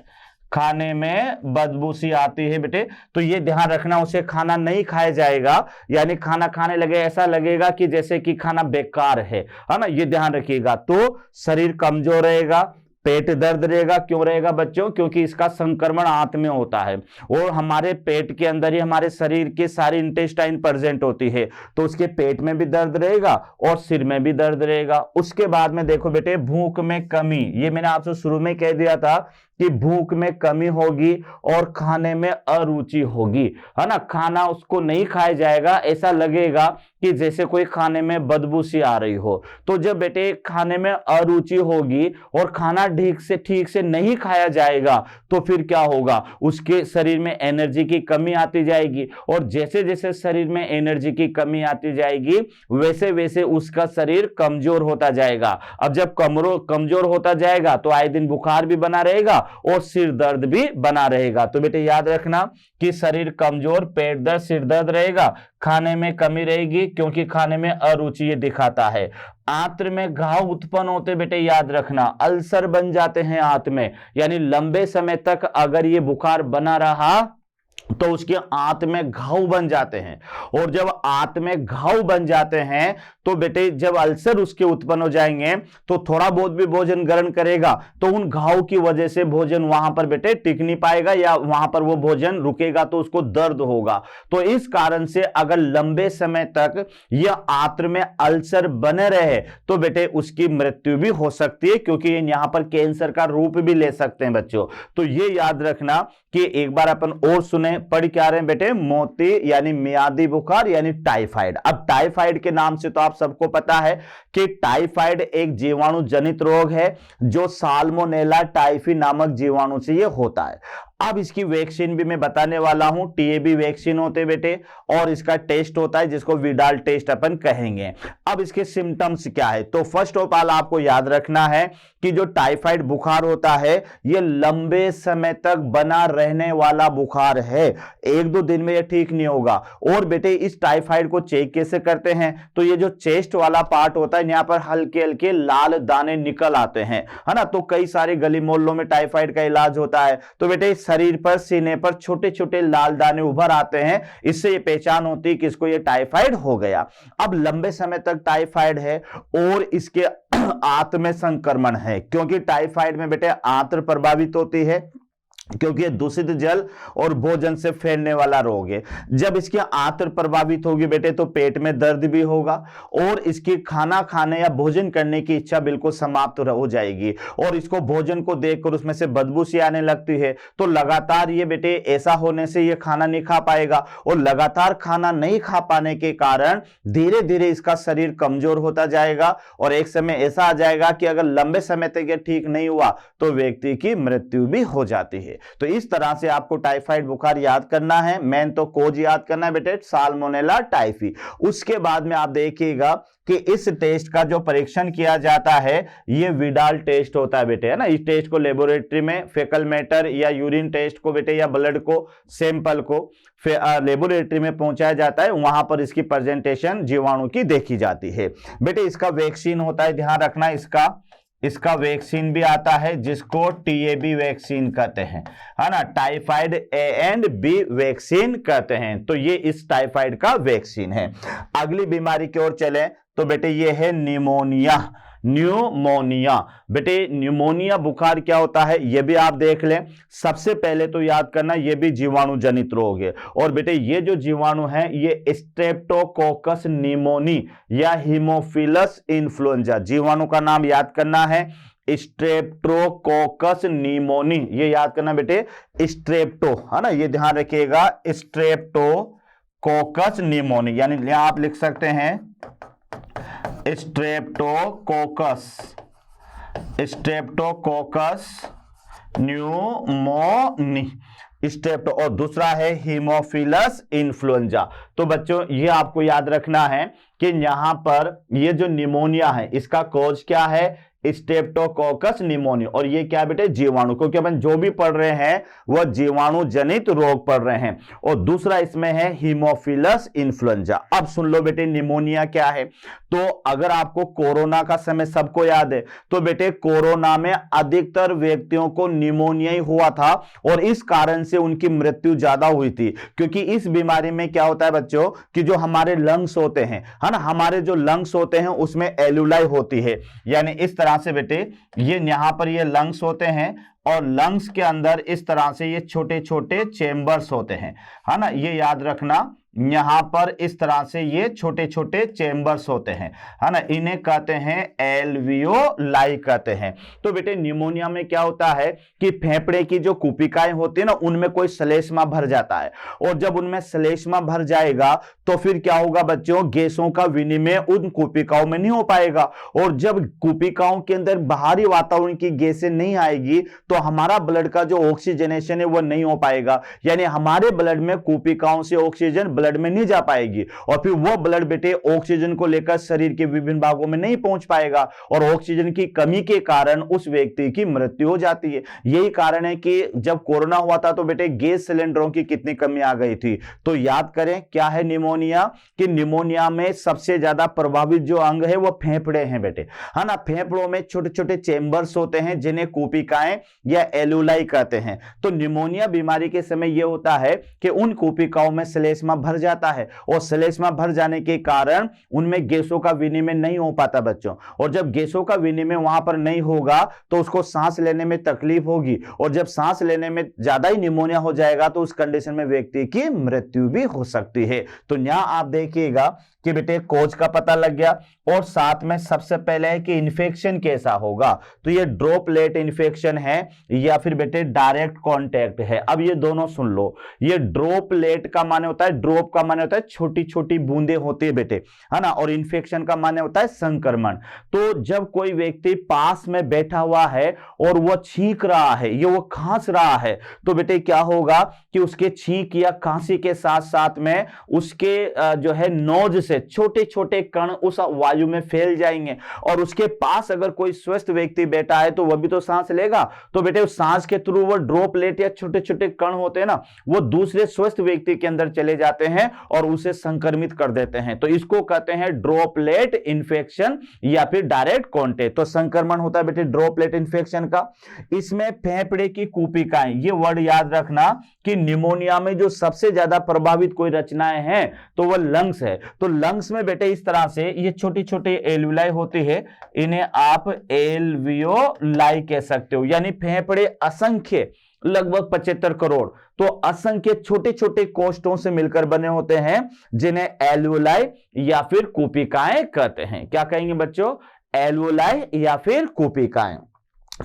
खाने में बदबू सी आती है बेटे। तो ये ध्यान रखना, उसे खाना नहीं खाया जाएगा, यानी खाना खाने लगे ऐसा लगेगा कि जैसे कि खाना बेकार है ना, ये ध्यान रखिएगा। तो शरीर कमजोर रहेगा, पेट दर्द रहेगा। क्यों रहेगा बच्चों? क्योंकि इसका संक्रमण आंत में होता है और हमारे पेट के अंदर ही हमारे शरीर के सारी इंटेस्टाइन प्रेजेंट होती है, तो उसके पेट में भी दर्द रहेगा और सिर में भी दर्द रहेगा। उसके बाद में देखो बेटे, भूख में कमी, ये मैंने आपसे शुरू में कह दिया था कि भूख में कमी होगी और खाने में अरुचि होगी, है ना। खाना उसको नहीं खाया जाएगा, ऐसा लगेगा कि जैसे कोई खाने में बदबू सी आ रही हो। तो जब बेटे खाने में अरुचि होगी और खाना ठीक से नहीं खाया जाएगा तो फिर क्या होगा? उसके शरीर में एनर्जी की कमी आती जाएगी और जैसे जैसे शरीर में एनर्जी की कमी आती जाएगी वैसे वैसे उसका शरीर कमजोर होता जाएगा। अब जब कमजोर होता जाएगा तो आए दिन बुखार भी बना रहेगा और सिर दर्द भी बना रहेगा। तो बेटे याद रखना कि शरीर कमजोर, पेट दर्द, सिर दर्द रहेगा, खाने में कमी रहेगी क्योंकि खाने में अरुचि ये दिखाता है। आंत्र में घाव उत्पन्न होते बेटे, याद रखना अल्सर बन जाते हैं आंत में, यानी लंबे समय तक अगर ये बुखार बना रहा तो उसके आंत में घाव बन जाते हैं और जब आंत में घाव बन जाते हैं तो बेटे जब अल्सर उसके उत्पन्न हो जाएंगे तो थोड़ा बहुत भी भोजन ग्रहण करेगा तो उन घाव की वजह से भोजन वहां पर बेटे टिक नहीं पाएगा या वहां पर वो भोजन रुकेगा तो उसको दर्द होगा। तो इस कारण से अगर लंबे समय तक यह आंत्र में अल्सर बने रहे तो बेटे उसकी मृत्यु भी हो सकती है, क्योंकि यहां पर कैंसर का रूप भी ले सकते हैं बच्चों। तो ये याद रखना कि एक बार अपन और सुने, पढ़ क्या रहे हैं बेटे, मोती यानी मियादी बुखार यानी टाइफाइड। अब टाइफाइड के नाम से तो आप सबको पता है कि टाइफाइड एक जीवाणु जनित रोग है जो साल्मोनेला टाइफी नामक जीवाणु से ये होता है। अब इसकी वैक्सीन भी मैं बताने वाला हूं, टीएबी वैक्सीन होते बेटे और इसका टेस्ट होता है जिसको विडाल टेस्ट अपन कहेंगे। अब इसके सिम्टम्स क्या है? तो फर्स्ट ऑफ ऑल आपको याद रखना है कि जो टाइफाइड बुखार होता है ये लंबे समय तक बना रहने वाला बुखार है, एक दो दिन में ये ठीक नहीं होगा। और बेटे इस टाइफाइड को चेक कैसे करते हैं? तो ये जो चेस्ट वाला पार्ट होता है यहाँ पर हल्के हल्के लाल दाने निकल आते हैं, है ना। तो कई सारे गली मोहल्लों में टाइफाइड का इलाज होता है। तो बेटे शरीर पर, सीने पर छोटे छोटे लाल दाने उभर आते हैं, इससे ये पहचान होती है कि इसको ये टाइफाइड हो गया। अब लंबे समय तक टाइफाइड है और इसके आंत में संक्रमण है, क्योंकि टाइफाइड में बेटे आंत्र प्रभावित होती है क्योंकि ये दूषित जल और भोजन से फैलने वाला रोग है। जब इसकी आंत्र प्रभावित होगी बेटे तो पेट में दर्द भी होगा और इसकी खाना खाने या भोजन करने की इच्छा बिल्कुल समाप्त हो जाएगी और इसको भोजन को देखकर उसमें से बदबू सी आने लगती है। तो लगातार ये बेटे ऐसा होने से ये खाना नहीं खा पाएगा और लगातार खाना नहीं खा पाने के कारण धीरे धीरे इसका शरीर कमजोर होता जाएगा और एक समय ऐसा आ जाएगा कि अगर लंबे समय तक ये ठीक नहीं हुआ तो व्यक्ति की मृत्यु भी हो जाती है। तो इस तरह से आपको टाइफाइड बुखार याद करना है। मेन तो कोज याद करना है बेटे, साल्मोनेला टाइफी। उसके बाद में आप देखिएगा कि इस टेस्ट का जो परीक्षण किया जाता है ये विडाल टेस्ट होता है बेटे, है ना। इस टेस्ट को लेबोरेटरी में फेकल मैटर या यूरिन टेस्ट को बेटे या ब्लड को सैंपल को लेबोरेटरी में पहुंचाया जाता है, वहां पर इसकी प्रेजेंटेशन जीवाणु की देखी जाती है। बेटे इसका वैक्सीन होता है, ध्यान रखना इसका वैक्सीन भी आता है जिसको टीएबी वैक्सीन कहते हैं, है ना। Typhoid A and B vaccine कहते हैं। तो ये इस टाइफाइड का वैक्सीन है। अगली बीमारी की ओर चलें तो बेटे ये है निमोनिया। न्यूमोनिया बेटे, न्यूमोनिया बुखार क्या होता है ये भी आप देख लें। सबसे पहले तो याद करना ये भी जीवाणु जनित रोग है और बेटे ये जो जीवाणु है ये स्ट्रेप्टोकोकस निमोनी या हीमोफिलस इन्फ्लुएंजा, जीवाणु का नाम याद करना है स्ट्रेप्टोकोकस निमोनी, ये याद करना बेटे स्ट्रेप्टो, है ना, ये ध्यान रखिएगा स्ट्रेप्टोकोकस निमोनी, यानी यहां आप लिख सकते हैं स्ट्रेप्टोकोकस स्ट्रेप्टोकोकस न्यूमोनी, स्टेप्टो, और दूसरा है हीमोफिलस इन्फ्लुएंजा। तो बच्चों ये आपको याद रखना है कि यहां पर ये जो निमोनिया है इसका कॉज क्या है, स्ट्रेप्टोकोकस निमोनिया, और ये क्या बेटे, जीवाणु, क्योंकि अपन जो भी पढ़ रहे हैं वह जीवाणु जनित रोग पढ़ रहे हैं। और दूसरा इसमें है हीमोफिलस इन्फ्लुएंजा। अब सुन लो बेटे निमोनिया क्या है। तो अगर आपको कोरोना का समय सबको याद है, तो बेटे कोरोना में अधिकतर व्यक्तियों को निमोनिया ही हुआ था और इस कारण से उनकी मृत्यु ज्यादा हुई थी, क्योंकि इस बीमारी में क्या होता है बच्चों कि जो हमारे लंग्स होते हैं, है ना, हमारे जो लंग्स होते हैं उसमें एलुलाई होती है, यानी इस तरह से बेटे ये यहां पर ये लंग्स होते हैं और लंग्स के अंदर इस तरह से ये छोटे छोटे चेंबर्स होते हैं, है ना, ये याद रखना, यहां पर इस तरह से ये छोटे छोटे चेंबर्स होते हैं, है ना, इन्हें कहते हैं एल्वियोलाई कहते हैं। तो बेटे निमोनिया में क्या होता है कि फेफड़े की जो कुपिकाएं होती है ना उनमें कोई श्लेष्मा भर जाता है, और जब उनमें श्लेष्मा भर जाएगा तो फिर क्या होगा बच्चों, गैसों का विनिमय उन कुपिकाओं में नहीं हो पाएगा, और जब कुपिकाओं के अंदर बाहरी वातावरण की गैसें नहीं आएगी तो हमारा ब्लड का जो ऑक्सीजनेशन है वो नहीं हो पाएगा, यानी हमारे ब्लड में कुपिकाओं से ऑक्सीजन ब्लड में नहीं जा पाएगी, और फिर वो ब्लड बेटे ऑक्सीजन को लेकर शरीर के विभिन्न भागों में नहीं पहुंच पाएगा, और ऑक्सीजन की कमी के कारण उस व्यक्ति की मृत्यु हो जाती है। यही कारण है कि जब कोरोना हुआ था तो बेटे गैस सिलेंडरों की कितनी कमी आ गई थी। तो याद करें क्या है निमोनिया, कि निमोनिया में सबसे ज्यादा प्रभावित जो अंग है वो फेफड़े हैं बेटे, है ना, फेफड़ों में छोटे छोटे चेंबर्स होते हैं जिन्हें कुपिकाएं या एलुलाई कहते हैं। तो निमोनिया बीमारी के समय यह होता है कि उन कुपिकाओं में श्लेष्मा भर जाता है, और श्लेष्मा भर जाने के कारण उनमें गैसों का विनिमय नहीं हो पाता बच्चों, और जब गैसों का विनिमय वहां पर नहीं होगा तो उसको सांस लेने में तकलीफ होगी, और जब सांस लेने में ज्यादा ही निमोनिया हो जाएगा तो उस कंडीशन में व्यक्ति की मृत्यु भी हो सकती है। तो यहां आप देखिएगा कि बेटे कोज का पता लग गया, और साथ में सबसे पहले है कि इन्फेक्शन कैसा होगा, तो ये ड्रॉपलेट इन्फेक्शन है या फिर बेटे डायरेक्ट कांटेक्ट है। अब ये दोनों सुन लो, ये ड्रॉपलेट का माने होता है, ड्रॉप का माने होता है छोटी छोटी बूंदें होती है बेटे, है ना, और इन्फेक्शन का माने होता है संक्रमण। तो जब कोई व्यक्ति पास में बैठा हुआ है और वो छींक रहा है या वो खांस रहा है, तो बेटे क्या होगा कि उसके छींक या खांसी के साथ साथ में उसके जो है नोज से छोटे छोटे कण उस वायु में फैल जाएंगे, और उसके पास अगर कोई स्वस्थ व्यक्ति बैठा है तो वह भी तो सांस लेगा, तो बेटे उस सांस के थ्रू वो ड्रॉपलेट या छोटे छोटे कण होते हैं ना वो दूसरे स्वस्थ व्यक्ति के अंदर चले जाते हैं और उसे संक्रमित कर देते हैं। तो इसको कहते हैं ड्रॉपलेट इन्फेक्शन या फिर डायरेक्ट कांटेक्ट। तो संक्रमण होता है बेटे ड्रॉपलेट इन्फेक्शन का। इसमें फेफड़े की कुपिकाएं, ये वर्ड याद रखना कि निमोनिया में जो सबसे ज्यादा प्रभावित कोई रचनाएं हैं तो वह लंग्स है। तो लंग्स में बेटे इस तरह से ये छोटी छोटी एल्वियोलाई होती है, इन्हें आप एल्वियोलाई कह सकते हो, यानी फेफड़े असंख्य लगभग 75 करोड़ तो असंख्य छोटे छोटे कोष्ठों से मिलकर बने होते हैं जिन्हें एल्वियोलाई या फिर कुपिकाएं कहते हैं। क्या कहेंगे बच्चों, एल्वियोलाई या फिर कुपिकाएं,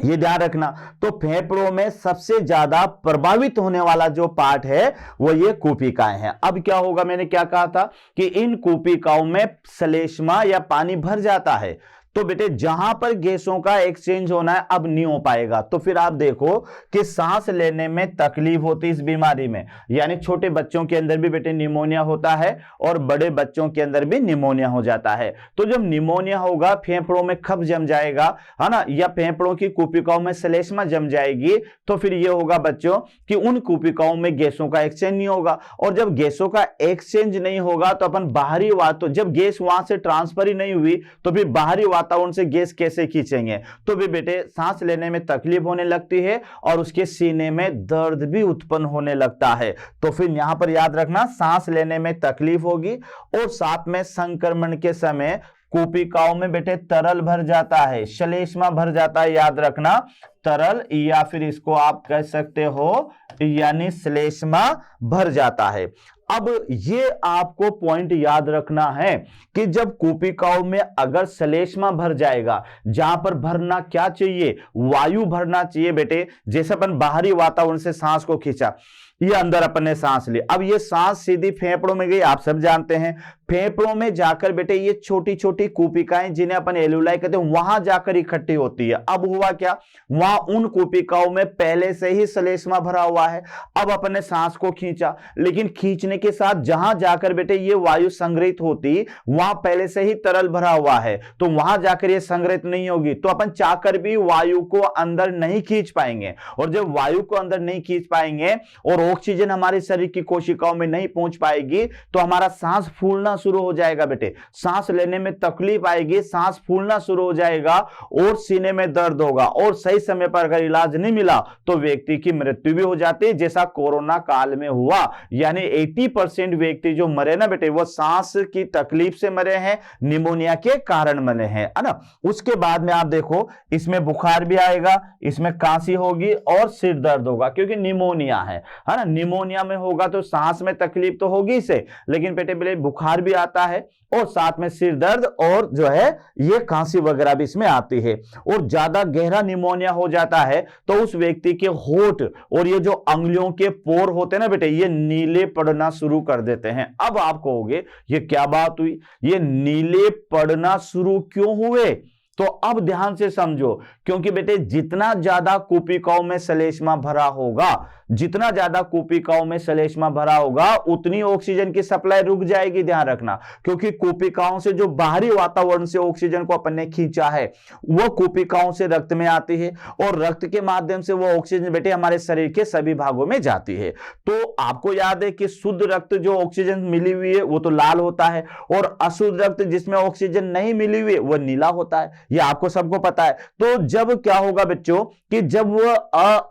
ये ध्यान रखना। तो फेफड़ों में सबसे ज्यादा प्रभावित होने वाला जो पार्ट है वो ये कुपिकाएं हैं। अब क्या होगा, मैंने क्या कहा था कि इन कुपिकाओं में श्लेष्मा या पानी भर जाता है, तो बेटे जहां पर गैसों का एक्सचेंज होना है अब नहीं हो पाएगा। तो फिर आप देखो कि सांस लेने में तकलीफ होती है इस बीमारी में, यानी छोटे बच्चों के अंदर भी बेटे निमोनिया होता है और बड़े बच्चों के अंदर भी निमोनिया हो जाता है। तो जब निमोनिया होगा फेफड़ों में खप जम जाएगा, है ना, या फेफड़ों की कुपिकाओं में श्लेष्मा जम जाएगी, तो फिर यह होगा बच्चों कि उन कुपिकाओं में गैसों का एक्सचेंज नहीं होगा, और जब गैसों का एक्सचेंज नहीं होगा तो अपन बाहरी जब गैस वहां से ट्रांसफर ही नहीं हुई तो फिर बाहरी वातावरण से गैस कैसे खींचेंगे, तो भी बेटे सांस लेने में तकलीफ होने लगती है और उसके सीने में दर्द भी उत्पन्न होने लगता है। तो फिर यहां पर याद रखना सांस लेने में तकलीफ होगी, और साथ में संक्रमण के समय कुपिकाओं में बेटे तरल भर जाता है, श्लेष्मा भर जाता है, याद रखना तरल या फिर इसको आप कह सकते हो यानी श्लेष्मा भर जाता है। अब ये आपको पॉइंट याद रखना है कि जब कुपिकाओं में अगर श्लेष्मा भर जाएगा, जहां पर भरना क्या चाहिए, वायु भरना चाहिए बेटे, जैसे अपन बाहरी वातावरण से सांस को खींचा, ये अंदर अपन ने सांस ली, अब ये सांस सीधी फेफड़ों में गई, आप सब जानते हैं फेफड़ों में जाकर बेटे ये छोटी छोटी कूपिकाएं जिन्हें अपन एल्यूलाई कहते हैं वहां जाकर इकट्ठी होती है। अब हुआ क्या, वहां उन कूपिकाओं में पहले से ही श्लेष्मा भरा हुआ है। अब अपन ने सांस को खींचा, लेकिन खींचने के साथ जहां जाकर बेटे ये वायु संग्रहित होती वहां पहले से ही तरल भरा हुआ है, तो वहां जाकर ये संग्रहित नहीं होगी, तो अपन चाहकर भी वायु को अंदर नहीं खींच पाएंगे। और जब वायु को अंदर नहीं खींच पाएंगे और ऑक्सीजन हमारे शरीर की कोशिकाओं में नहीं पहुंच पाएगी तो हमारा सांस फूलना शुरू हो जाएगा बेटे, सांस लेने में तकलीफ आएगी, सांस फूलना शुरू हो जाएगा और सीने में दर्द होगा, और सही समय पर अगर इलाज नहीं मिला तो व्यक्ति की मृत्यु भी हो जाती है, जैसा कोरोना काल में हुआ। यानी 80% व्यक्ति जो मरे ना बेटे वो सांस की तकलीफ से मरे हैं, निमोनिया के कारण मरे हैं, है ना। उसके बाद में आप देखो इसमें बुखार भी आएगा, इसमें कांसी होगी और सिर दर्द होगा, क्योंकि निमोनिया है ना। निमोनिया में होगा तो सांस में तकलीफ तो होगी इसे, लेकिन बेटे बुखार भी आता है और साथ में सिर दर्द और जो है ये खांसी वगैरह भी इसमें आती है। और ज्यादा गहरा निमोनिया हो जाता है तो उस व्यक्ति के होंठ और ये जो अंगुलियों के पोर होते हैं ना बेटे ये नीले पड़ना शुरू कर देते हैं। अब आप कहोगे ये क्या बात हुई, ये नीले पड़ना शुरू क्यों हुए? तो अब ध्यान से समझो, क्योंकि बेटे जितना ज्यादा कूपिकाओं में श्लेष्मा भरा होगा, जितना ज्यादा कूपिकाओं में श्लेष्मा भरा होगा उतनी ऑक्सीजन की सप्लाई रुक जाएगी। ध्यान रखना, क्योंकि कूपिकाओं से जो बाहरी वातावरण से ऑक्सीजन को अपन ने खींचा है वो कूपिकाओं से रक्त में आती है और रक्त के माध्यम से वो ऑक्सीजन बेटे हमारे शरीर के सभी भागों में जाती है। तो आपको याद है कि शुद्ध रक्त जो ऑक्सीजन मिली हुई है वो तो लाल होता है, और अशुद्ध रक्त जिसमें ऑक्सीजन नहीं मिली हुई है वो नीला होता है, ये आपको सबको पता है। तो जब क्या होगा बच्चों कि जब वो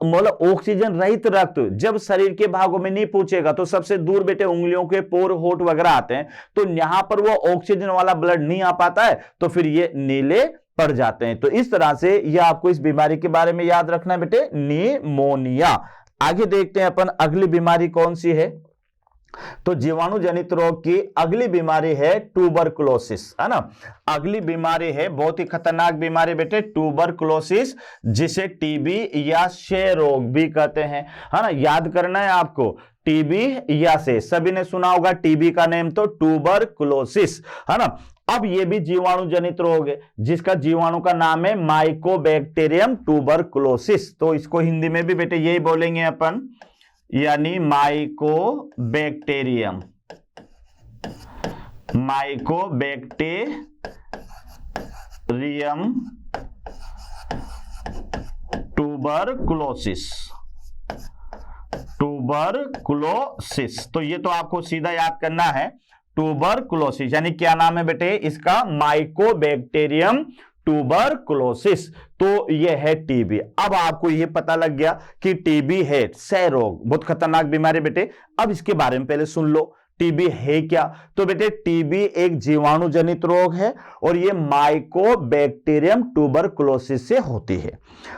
मतलब ऑक्सीजन रहित रक्त जब शरीर के भागों में नहीं पहुंचेगा तो सबसे दूर बेटे उंगलियों के पोर होठ वगैरह आते हैं, तो यहां पर वो ऑक्सीजन वाला ब्लड नहीं आ पाता है तो फिर ये नीले पड़ जाते हैं। तो इस तरह से ये आपको इस बीमारी के बारे में याद रखना है बेटे, निमोनिया। आगे देखते हैं अपन अगली बीमारी कौन सी है। तो जीवाणु जनित रोग की अगली बीमारी है ट्यूबरकुलोसिस, है ना। अगली बीमारी है बहुत ही खतरनाक बीमारी बेटे ट्यूबरकुलोसिस, जिसे टीबी या क्षय रोग भी कहते हैं, है ना। याद करना है आपको, टीबी या से सभी ने सुना होगा टीबी का नेम, तो ट्यूबरकुलोसिस, है ना। अब ये भी जीवाणु जनित रोग है जिसका जीवाणु का नाम है माइकोबैक्टीरियम ट्यूबरकुलोसिस। तो इसको हिंदी में भी बेटे यही बोलेंगे अपन, यानी माइकोबैक्टीरियम, माइकोबैक्टीरियम ट्यूबरकुलोसिस, ट्यूबरकुलोसिस। तो ये तो आपको सीधा याद करना है, ट्यूबरकुलोसिस यानी क्या नाम है बेटे इसका, माइकोबैक्टीरियम ट्यूबरकुलोसिस। तो यह है टीबी। अब आपको यह पता लग गया कि टीबी है क्षय रोग, बहुत खतरनाक बीमारी बेटे। अब इसके बारे में पहले सुन लो, टीबी है क्या। तो बेटे टीबी एक जीवाणु जनित रोग है और यह माइकोबैक्टीरियम ट्यूबरकुलोसिस से होती है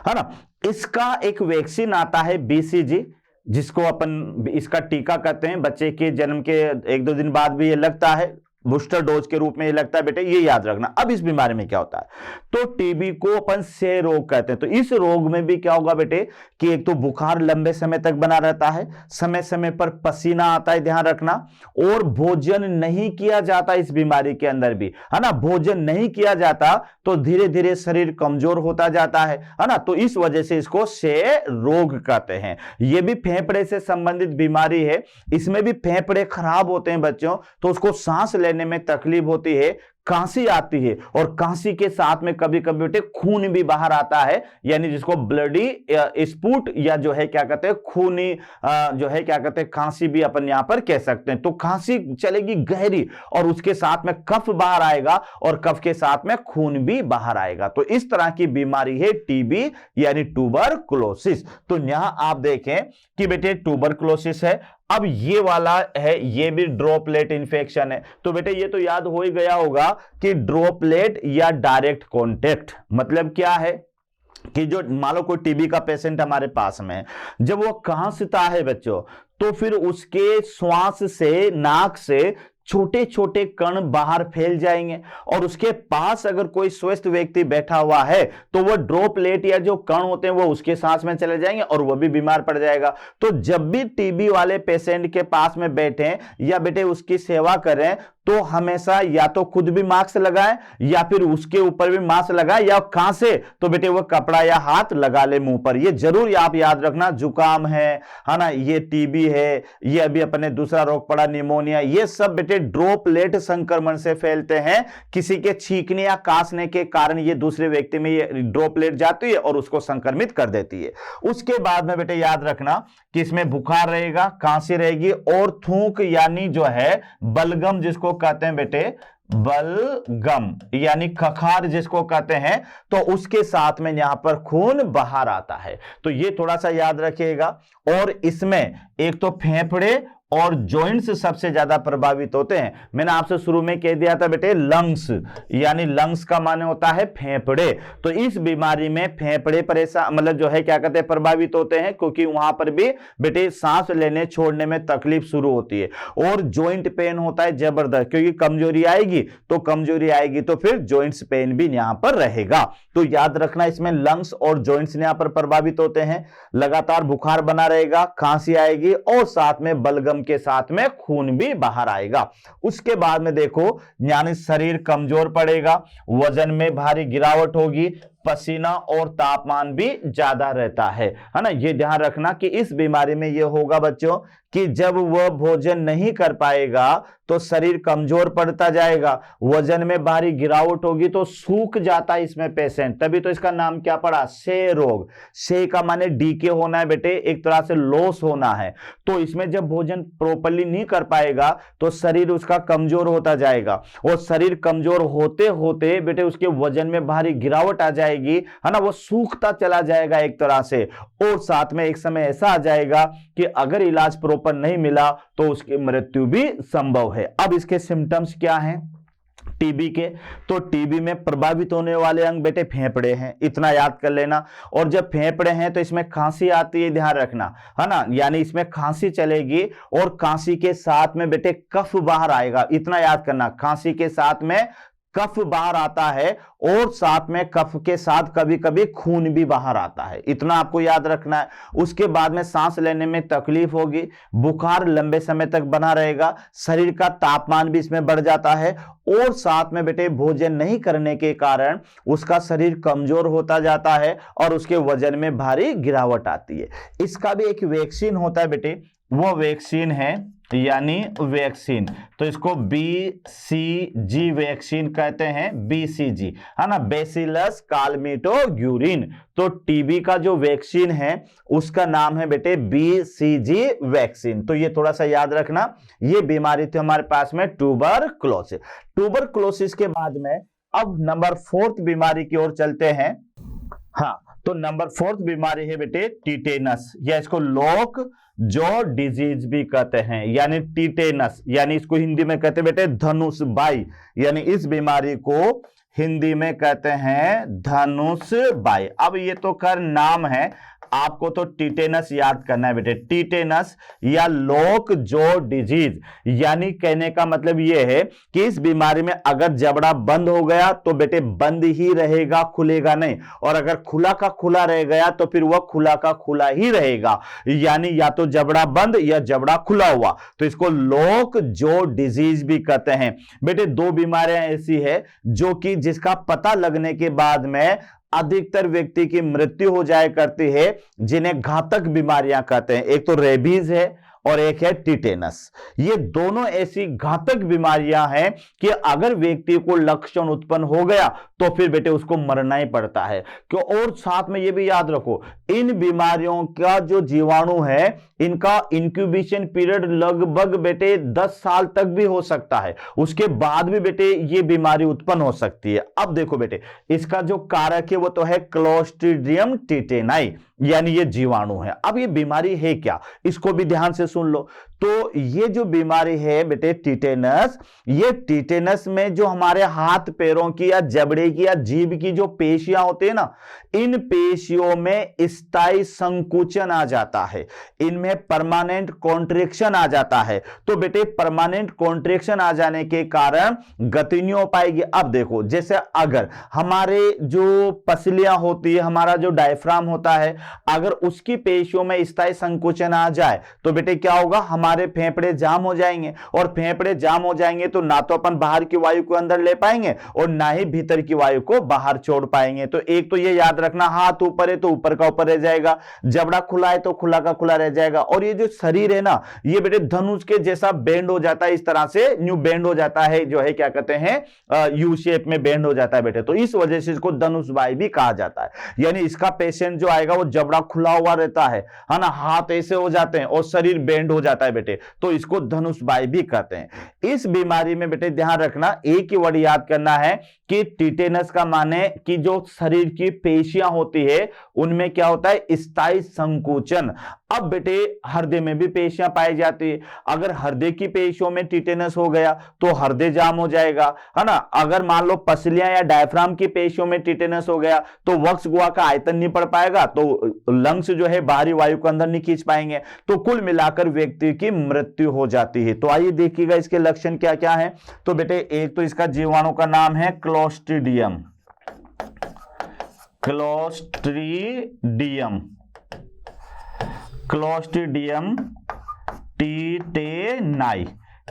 ना। इसका एक वैक्सीन आता है बीसीजी, जिसको अपन इसका टीका कहते हैं। बच्चे के जन्म के 1-2 दिन बाद भी ये लगता है, बूस्टर डोज के रूप में ये लगता है बेटे, ये याद रखना। अब इस बीमारी में क्या होता है, तो टीबी को अपन क्षय रोग कहते हैं। तो इस रोग में भी क्या होगा बेटे कि एक तो बुखार लंबे समय तक बना रहता है, समय समय पर पसीना आता है, ध्यान रखना, और भोजन नहीं किया जाता इस बीमारी के अंदर भी, है ना। भोजन नहीं किया जाता तो धीरे धीरे शरीर कमजोर होता जाता है ना। तो इस वजह से इसको क्षय रोग कहते हैं। यह भी फेफड़े से संबंधित बीमारी है, इसमें भी फेफड़े खराब होते हैं बच्चों, तो उसको सांस लेने में तकलीफ होती है, कांसी आती है, और कांसी के साथ में कभी कभी बेटे खून भी बाहर आता है, यानी जिसको ब्लडी स्पूट या जो है क्या कहते हैं खूनी जो है क्या कहते हैं खांसी भी अपन यहां पर कह सकते हैं। तो खांसी चलेगी गहरी और उसके साथ में कफ बाहर आएगा और कफ के साथ में खून भी बाहर आएगा। तो इस तरह की बीमारी है टीबी यानी ट्यूबरकुलोसिस। तो यहां आप देखें कि बेटे ट्यूबरकुलोसिस है। अब ये वाला है, ये भी ड्रॉपलेट इंफेक्शन है। तो बेटे ये तो याद हो ही गया होगा कि ड्रॉपलेट या डायरेक्ट कॉन्टेक्ट मतलब क्या है कि जो मान लो कोई टीबी का पेशेंट हमारे पास में है, जब वो खांसता है बच्चों तो फिर उसके श्वास से, नाक से छोटे छोटे कण बाहर फैल जाएंगे, और उसके पास अगर कोई स्वस्थ व्यक्ति बैठा हुआ है तो वो ड्रॉपलेट या जो कण होते हैं वो उसके सांस में चले जाएंगे और वो भी बीमार पड़ जाएगा। तो जब भी टीबी वाले पेशेंट के पास में बैठे या बेटे उसकी सेवा करें तो हमेशा या तो खुद भी मास्क लगाए या फिर उसके ऊपर भी मास्क लगाए, या खांसे तो बेटे वो कपड़ा या हाथ लगा ले मुंह पर। ये जरूर आप याद रखना, जुकाम है ना, ये टीबी है, ये अभी अपने दूसरा रोग पड़ा निमोनिया, ये सब बेटे ड्रॉपलेट संक्रमण से फैलते हैं। किसी के छींकने या कांसने के कारण ये दूसरे व्यक्ति में ये ड्रॉपलेट जाती है और उसको संक्रमित कर देती है। उसके बाद में बेटे याद रखना कि इसमें बुखार रहेगा, खांसी रहेगी और थूक यानी जो है बलगम जिसको कहते हैं बेटे, बलगम यानी खखार जिसको कहते हैं, तो उसके साथ में यहां पर खून बाहर आता है। तो ये थोड़ा सा याद रखिएगा। और इसमें एक तो फेफड़े और जॉइंट्स सबसे ज्यादा प्रभावित होते हैं। मैंने आपसे शुरू में कह दिया था बेटे लंग्स, यानी लंग्स का माने होता है फेफड़े। तो इस बीमारी में फेफड़े परेशान मतलब जो है क्या कहते हैं प्रभावित होते हैं, क्योंकि वहां पर भी बेटे सांस लेने छोड़ने में तकलीफ शुरू होती है। और जॉइंट पेन होता है जबरदस्त, क्योंकि कमजोरी आएगी तो फिर जॉइंट्स पेन भी यहां पर रहेगा। तो याद रखना इसमें लंग्स और जॉइंट्स यहां पर प्रभावित होते हैं। लगातार बुखार बना रहेगा, खांसी आएगी और साथ में बलगम के साथ में खून भी बाहर आएगा। उसके बाद में देखो यानी शरीर कमजोर पड़ेगा, वजन में भारी गिरावट होगी, पसीना और तापमान भी ज्यादा रहता है ना। ये ध्यान रखना कि इस बीमारी में यह होगा बच्चों कि जब वह भोजन नहीं कर पाएगा तो शरीर कमजोर पड़ता जाएगा, वजन में भारी गिरावट होगी तो सूख जाता है इसमें पेशेंट। तभी तो इसका नाम क्या पड़ा, क्षय रोग। क्षय का माने डीके होना है बेटे, एक तरह से लॉस होना है। तो इसमें जब भोजन प्रॉपर्ली नहीं कर पाएगा तो शरीर उसका कमजोर होता जाएगा, और शरीर कमजोर होते होते बेटे उसके वजन में भारी गिरावट आ जाएगी, है ना, वो सूखता चला जाएगा एक तरह से। और साथ में एक समय ऐसा आ जाएगा कि अगर इलाज प्रॉपर नहीं मिला तो उसकी मृत्यु भी संभव है। अब इसके सिम्टम्स क्या हैं टीबी के, तो टीबी में प्रभावित होने वाले अंग बेटे फेफड़े हैं, इतना याद कर लेना। और जब फेफड़े हैं तो इसमें खांसी आती है, ध्यान रखना, है ना, यानी इसमें खांसी चलेगी और खांसी के साथ में बेटे कफ बाहर आएगा, इतना याद करना। खांसी के साथ में कफ बाहर आता है और साथ में कफ के साथ कभी कभी खून भी बाहर आता है, इतना आपको याद रखना है। उसके बाद में सांस लेने में तकलीफ होगी, बुखार लंबे समय तक बना रहेगा, शरीर का तापमान भी इसमें बढ़ जाता है, और साथ में बेटे भोजन नहीं करने के कारण उसका शरीर कमजोर होता जाता है और उसके वजन में भारी गिरावट आती है। इसका भी एक वैक्सीन होता है बेटे, वो वैक्सीन है यानी वैक्सीन, तो इसको BCG वैक्सीन कहते हैं, BCG, है ना, बेसिलस कालमिटोग्यूरिन। तो टीबी का जो वैक्सीन है उसका नाम है बेटे BCG वैक्सीन। तो ये थोड़ा सा याद रखना। ये बीमारी थी हमारे पास में ट्यूबरक्लोसिस। ट्यूबरक्लोसिस के बाद में अब नंबर 4 बीमारी की ओर चलते हैं। हाँ, तो नंबर 4 बीमारी है बेटे टिटेनस, या इसको लोक जो डिजीज भी कहते हैं, यानी टिटेनस, यानी इसको हिंदी में कहते हैं बेटे धनुष बाई, यानी इस बीमारी को हिंदी में कहते हैं धनुष बाई। अब ये तो कर नाम है, आपको तो टिटेनस याद करना है बेटे, टिटेनस या लोक जो डिजीज, यानी कहने का मतलब यह है कि इस बीमारी में अगर जबड़ा बंद हो गया तो बेटे बंद ही रहेगा, खुलेगा नहीं, और अगर खुला का खुला रह गया तो फिर वह खुला का खुला ही रहेगा, यानी या तो जबड़ा बंद या जबड़ा खुला हुआ। तो इसको लोक जो डिजीज भी कहते हैं। बेटे 2 बीमारियां ऐसी है जो कि जिसका पता लगने के बाद में अधिकतर व्यक्ति की मृत्यु हो जाया करती है, जिन्हें घातक बीमारियां कहते हैं। एक तो रेबीज है और एक है टिटेनस। ये दोनों ऐसी घातक बीमारियां हैं कि अगर व्यक्ति को लक्षण उत्पन्न हो गया तो फिर बेटे उसको मरना ही पड़ता है। क्यों? और साथ में ये भी याद रखो, इन बीमारियों का जो जीवाणु है इनका इंक्यूबेशन पीरियड लगभग बेटे 10 साल तक भी हो सकता है, उसके बाद भी बेटे ये बीमारी उत्पन्न हो सकती है। अब देखो बेटे, इसका जो कारक है वो तो है क्लोस्ट्रीडियम टिटेनाई, यानी ये जीवाणु है। अब ये बीमारी है क्या, इसको भी ध्यान से सुन लो। तो ये जो बीमारी है बेटे टिटेनस, ये टिटेनस में जो हमारे हाथ पैरों की या जबड़े की या जीभ की जो पेशियां होती है ना, इन पेशियों में स्थायी संकुचन आ जाता है, इनमें परमानेंट कॉन्ट्रैक्शन आ जाता है। तो बेटे परमानेंट कॉन्ट्रैक्शन आ जाने के कारण गति नहीं हो पाएगी। अब देखो, जैसे अगर हमारे जो पसलियां होती है, हमारा जो डायफ्राम होता है, अगर उसकी पेशियों में स्थायी संकुचन आ जाए तो बेटे क्या होगा, हमारे हमारे फेफड़े जाम हो जाएंगे, और फेफड़े जाम हो जाएंगे तो ना तो अपन बाहर की वायु को अंदर ले पाएंगे और ना ही भीतर की वायु को बाहर छोड़ पाएंगे। तो एक तो ये याद रखना, हाथ ऊपर है तो ऊपर का ऊपर रह जाएगा, जबड़ा खुला है तो खुला का खुला रह जाएगा, और ये जो शरीर है ना ये बेटे धनुष के जैसा बेंड हो जाता है, इस तरह से न्यू बेंड हो जाता है, जो है क्या कहते हैं यू शेप में बेंड हो जाता है बेटे। तो इस वजह से इसको धनुषबाई भी कहा जाता है। यानी इसका पेशेंट जो आएगा वो जबड़ा खुला हुआ रहता है ना, हाथ ऐसे हो जाते हैं और शरीर बेंड हो जाता है बेटे, तो इसको धनुषबाई भी कहते हैं। इस बीमारी में बेटे ध्यान रखना, एक ही वर्ड याद करना है कि टिटेनस का माने कि जो शरीर की पेशियां होती है उनमें क्या होता है, स्थायी संकुचन। अब बेटे हृदय में भी पेशियां पाई जाती है, अगर हृदय की पेशियों में टिटेनस हो गया तो हृदय जाम हो जाएगा, है ना। अगर मान लो पसलियां या डायफ्राम की पेशियों में टिटेनस हो गया तो वक्ष गुहा का आयतन नहीं पड़ पाएगा, तो लंग्स जो है बाहरी वायु को अंदर नहीं खींच पाएंगे, तो कुल मिलाकर व्यक्ति की मृत्यु हो जाती है। तो आइए देखिएगा इसके लक्षण क्या क्या है। तो बेटे एक तो इसका जीवाणु का नाम है क्लोस्ट्रीडियम, क्लोस्ट्रीडियम, क्लोस्ट्रीडियम टिटेनाई,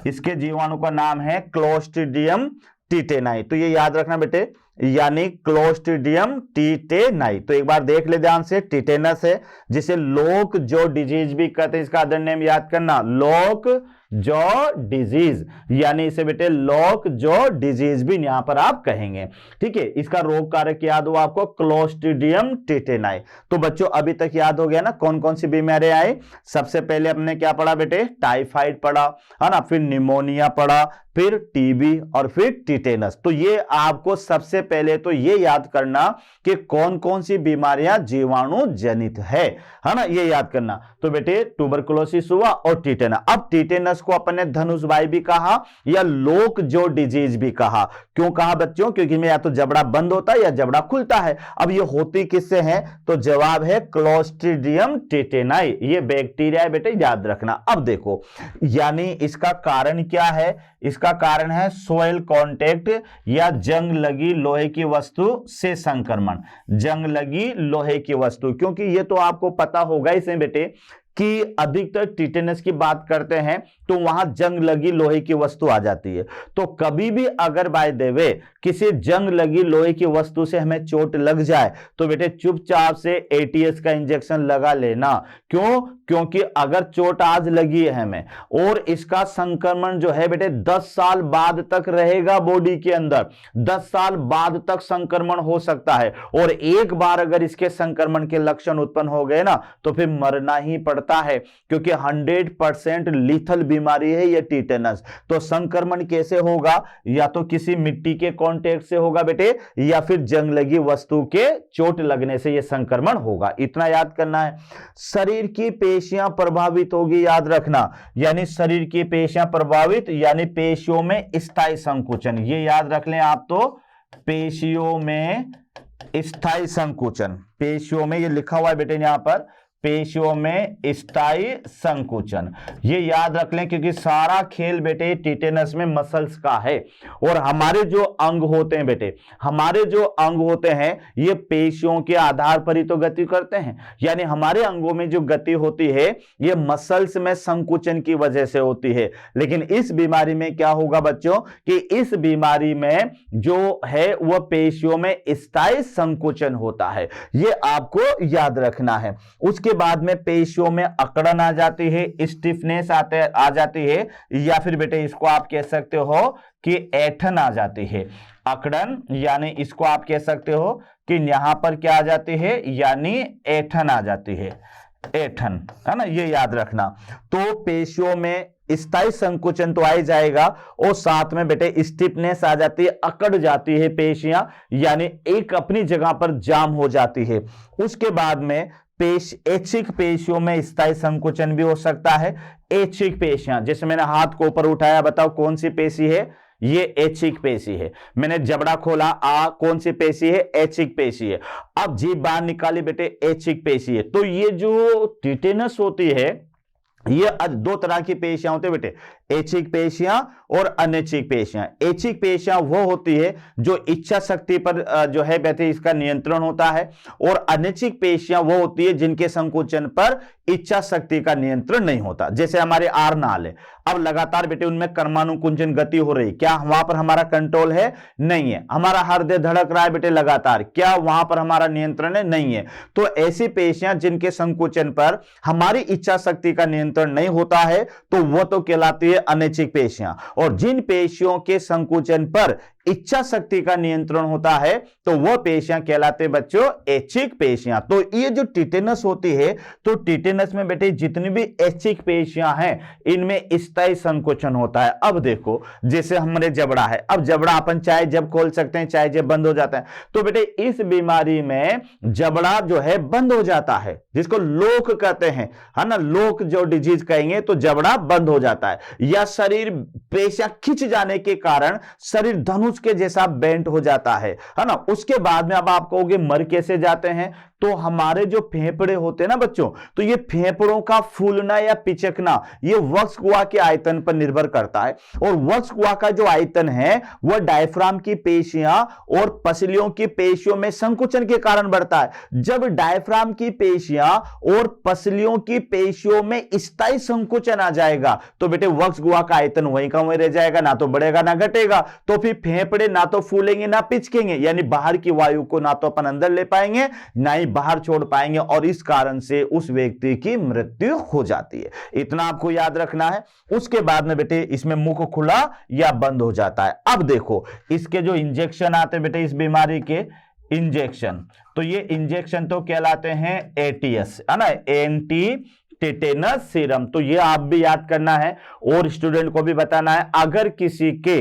इसके जीवाणु का नाम है क्लोस्ट्रीडियम टिटेनाई। तो ये याद रखना बेटे, यानी क्लोस्ट्रीडियम टिटेनाई। तो एक बार देख ले ध्यान से, टिटेनस है जिसे लोक जो डिजीज भी कहते हैं, इसका अदर नेम याद करना, लोक जो डिजीज, यानी इसे बेटे लोक जो डिजीज भी यहां पर आप कहेंगे, ठीक है। इसका रोग कारक याद हो आपको, क्लोस्ट्रीडियम टिटेनाई। तो बच्चों अभी तक याद हो गया ना कौन कौन सी बीमारियां आई। सबसे पहले हमने क्या पढ़ा बेटे, टाइफाइड पढ़ा, है ना, फिर निमोनिया पढ़ा, फिर टीबी और फिर टिटेनस। तो ये आपको सबसे पहले तो ये याद करना कि कौन कौन सी बीमारियां जीवाणु जनित है ना, ये याद करना। तो बेटे ट्यूबरकुलोसिस हुआ और टिटेनस। अब टिटेनस को अपन ने धनुषबाई भी कहा या लोक जो डिजीज भी कहा। क्यों कहा बच्चों, क्योंकि में या तो जबड़ा बंद होता है या जबड़ा खुलता है। अब ये होती किससे है, तो जवाब है क्लोस्ट्रीडियम टिटेनाई, ये बैक्टीरिया है बेटे, याद रखना। अब देखो यानी इसका कारण क्या है, इसका कारण है सोयल कांटेक्ट या जंग लगी लोहे की वस्तु से संक्रमण, जंग लगी लोहे की वस्तु। क्योंकि ये तो आपको पता होगा इसमें बेटे कि अधिकतर टिटेनस की बात करते हैं तो वहां जंग लगी लोहे की वस्तु आ जाती है। तो कभी भी अगर बाय द वे किसी जंग लगी लोहे की वस्तु से हमें चोट लग जाए तो बेटे चुपचाप से एटीएस का इंजेक्शन लगा लेना। क्यों, क्योंकि अगर चोट आज लगी है हमें और इसका संक्रमण जो है बेटे 10 साल बाद तक रहेगा बॉडी के अंदर, 10 साल बाद तक संक्रमण हो सकता है, और एक बार अगर इसके संक्रमण के लक्षण उत्पन्न हो गए ना तो फिर मरना ही पड़ता है, क्योंकि 100% लीथल बीमारी है ये टिटेनस। तो संक्रमण कैसे होगा, या तो किसी मिट्टी के कांटेक्ट से होगा बेटे, या फिर जंग लगी वस्तु के चोट लगने से ये संक्रमण होगा, इतना याद करना है। शरीर की पेशियां प्रभावित होगी, याद रखना, यानी शरीर की पेशियां प्रभावित, यानी पेशियों में स्थायी संकुचन, ये याद रख लें आप। तो पेशियों में स्थायी संकुचन, पेशियों में ये लिखा हुआ है बेटे यहां पर, पेशियों में स्थायी संकुचन, ये याद रख लें, क्योंकि सारा खेल बेटे टिटेनस में मसल्स का है। और हमारे जो अंग होते हैं बेटे, हमारे जो अंग होते हैं ये पेशियों के आधार पर ही तो गति करते हैं, यानी हमारे अंगों में जो गति होती है ये मसल्स में संकुचन की वजह से होती है। लेकिन इस बीमारी में क्या होगा बच्चों, कि इस बीमारी में जो है वह पेशियों में स्थायी संकुचन होता है, ये आपको याद रखना है। उसके बाद में पेशियों में अकड़न आ जाती है, स्टिफनेस आ जाती है, या फिर बेटे इसको आप कह सकते हो कि ऐठन आ जाती है। अकड़न यानी इसको आप कह सकते हो कि यहां पर क्या आ जाती है, यानी ऐठन आ जाती है, ऐठन, है ना, ये याद रखना। तो पेशियों में स्थायी संकुचन तो आ ही जाएगा, और साथ में बेटे स्टिफनेस आ जाती है, अकड़ जाती है पेशियां, यानी एक अपनी जगह पर जाम हो जाती है। उसके बाद में ऐच्छिक पेशियों में स्थायी संकुचन भी हो सकता है। ऐच्छिक पेशियां, जैसे मैंने हाथ को ऊपर उठाया, बताओ कौन सी पेशी है, ये ऐच्छिक पेशी है। मैंने जबड़ा खोला, कौन सी पेशी है, ऐच्छिक पेशी है। अब जीभ बाहर निकाली बेटे, ऐच्छिक पेशी है। तो ये जो टिटेनस होती है ये दो तरह की पेशियां होती है बेटे, ऐच्छिक पेशियां और अनैच्छिक पेशियां। ऐच्छिक पेशियां वो होती है जो इच्छा शक्ति पर जो है बेटे इसका नियंत्रण होता है, और अनैच्छिक पेशियां वो होती है जिनके संकुचन पर इच्छा शक्ति का नियंत्रण नहीं होता। जैसे हमारे आर नाल है, अब लगातार बेटे उनमें कर्मानुकुंचन गति हो रही, क्या वहां पर हमारा कंट्रोल है? नहीं है। हमारा हृदय धड़क रहा है बेटे लगातार, क्या वहां पर हमारा नियंत्रण है? नहीं है। तो ऐसी पेशियां जिनके संकुचन पर हमारी इच्छा शक्ति का नियंत्रण नहीं होता है, तो वो तो कहलाती है अनैच्छिक पेशियां। और जिन पेशियों के संकुचन पर इच्छा शक्ति का नियंत्रण होता है, तो वह पेशियां कहलाते बच्चों ऐच्छिक पेशियां। तो ये जो टिटेनस होती है, तो टिटेनस में बेटे जितनी भी ऐच्छिक पेशियां हैं, इनमें स्थायी संकुचन होता है। अब देखो, जैसे हमारे जबड़ा है, अब जबड़ा अपन चाहे जब खोल सकते हैं, चाहे जब बंद हो जाता है। तो बेटे इस बीमारी में जबड़ा जो है बंद हो जाता है, जिसको लोक कहते हैं, है ना, लोक जो डिजीज कहेंगे, तो जबड़ा बंद हो जाता है। या शरीर पेशियां खिंच जाने के कारण शरीर धनुष के जैसा बेंट हो जाता है ना। उसके बाद में अब आप कहोगे मर कैसे जाते हैं? तो हमारे जो फेफड़े होते हैं ना बच्चों, तो ये फेफड़ों का फूलना या पिचकना ये वक्ष गुहा के आयतन पर निर्भर करता है। और वक्ष गुहा का जो आयतन है वह डायफ्राम की पेशियां और पसलियों की पेशियों में संकुचन के कारण बढ़ता है। जब डायफ्राम की पेशियां और पसलियों की पेशियों में स्थायी संकुचन आ जाएगा, तो बेटे वक्ष गुहा का आयतन वहीं का वहीं रह जाएगा, ना तो बढ़ेगा ना घटेगा। तो फिर फेफड़े ना तो फूलेंगे ना पिचकेंगे, यानी बाहर की वायु को ना तो अपन अंदर ले पाएंगे, ना ही बाहर छोड़ पाएंगे, और इस कारण से उस व्यक्ति की मृत्यु हो जाती है। इतना आपको याद रखना है। उसके बाद में बेटे इसमें मुख खुला या बंद हो जाता है। अब देखो इसके जो इंजेक्शन आते हैं बेटे, इस बीमारी के इंजेक्शन, तो ये इंजेक्शन तो कहलाते हैं एटीएस, है ना, एंटी टिटेनस सीरम। तो ये आप भी याद करना है और स्टूडेंट को भी बताना है। अगर किसी के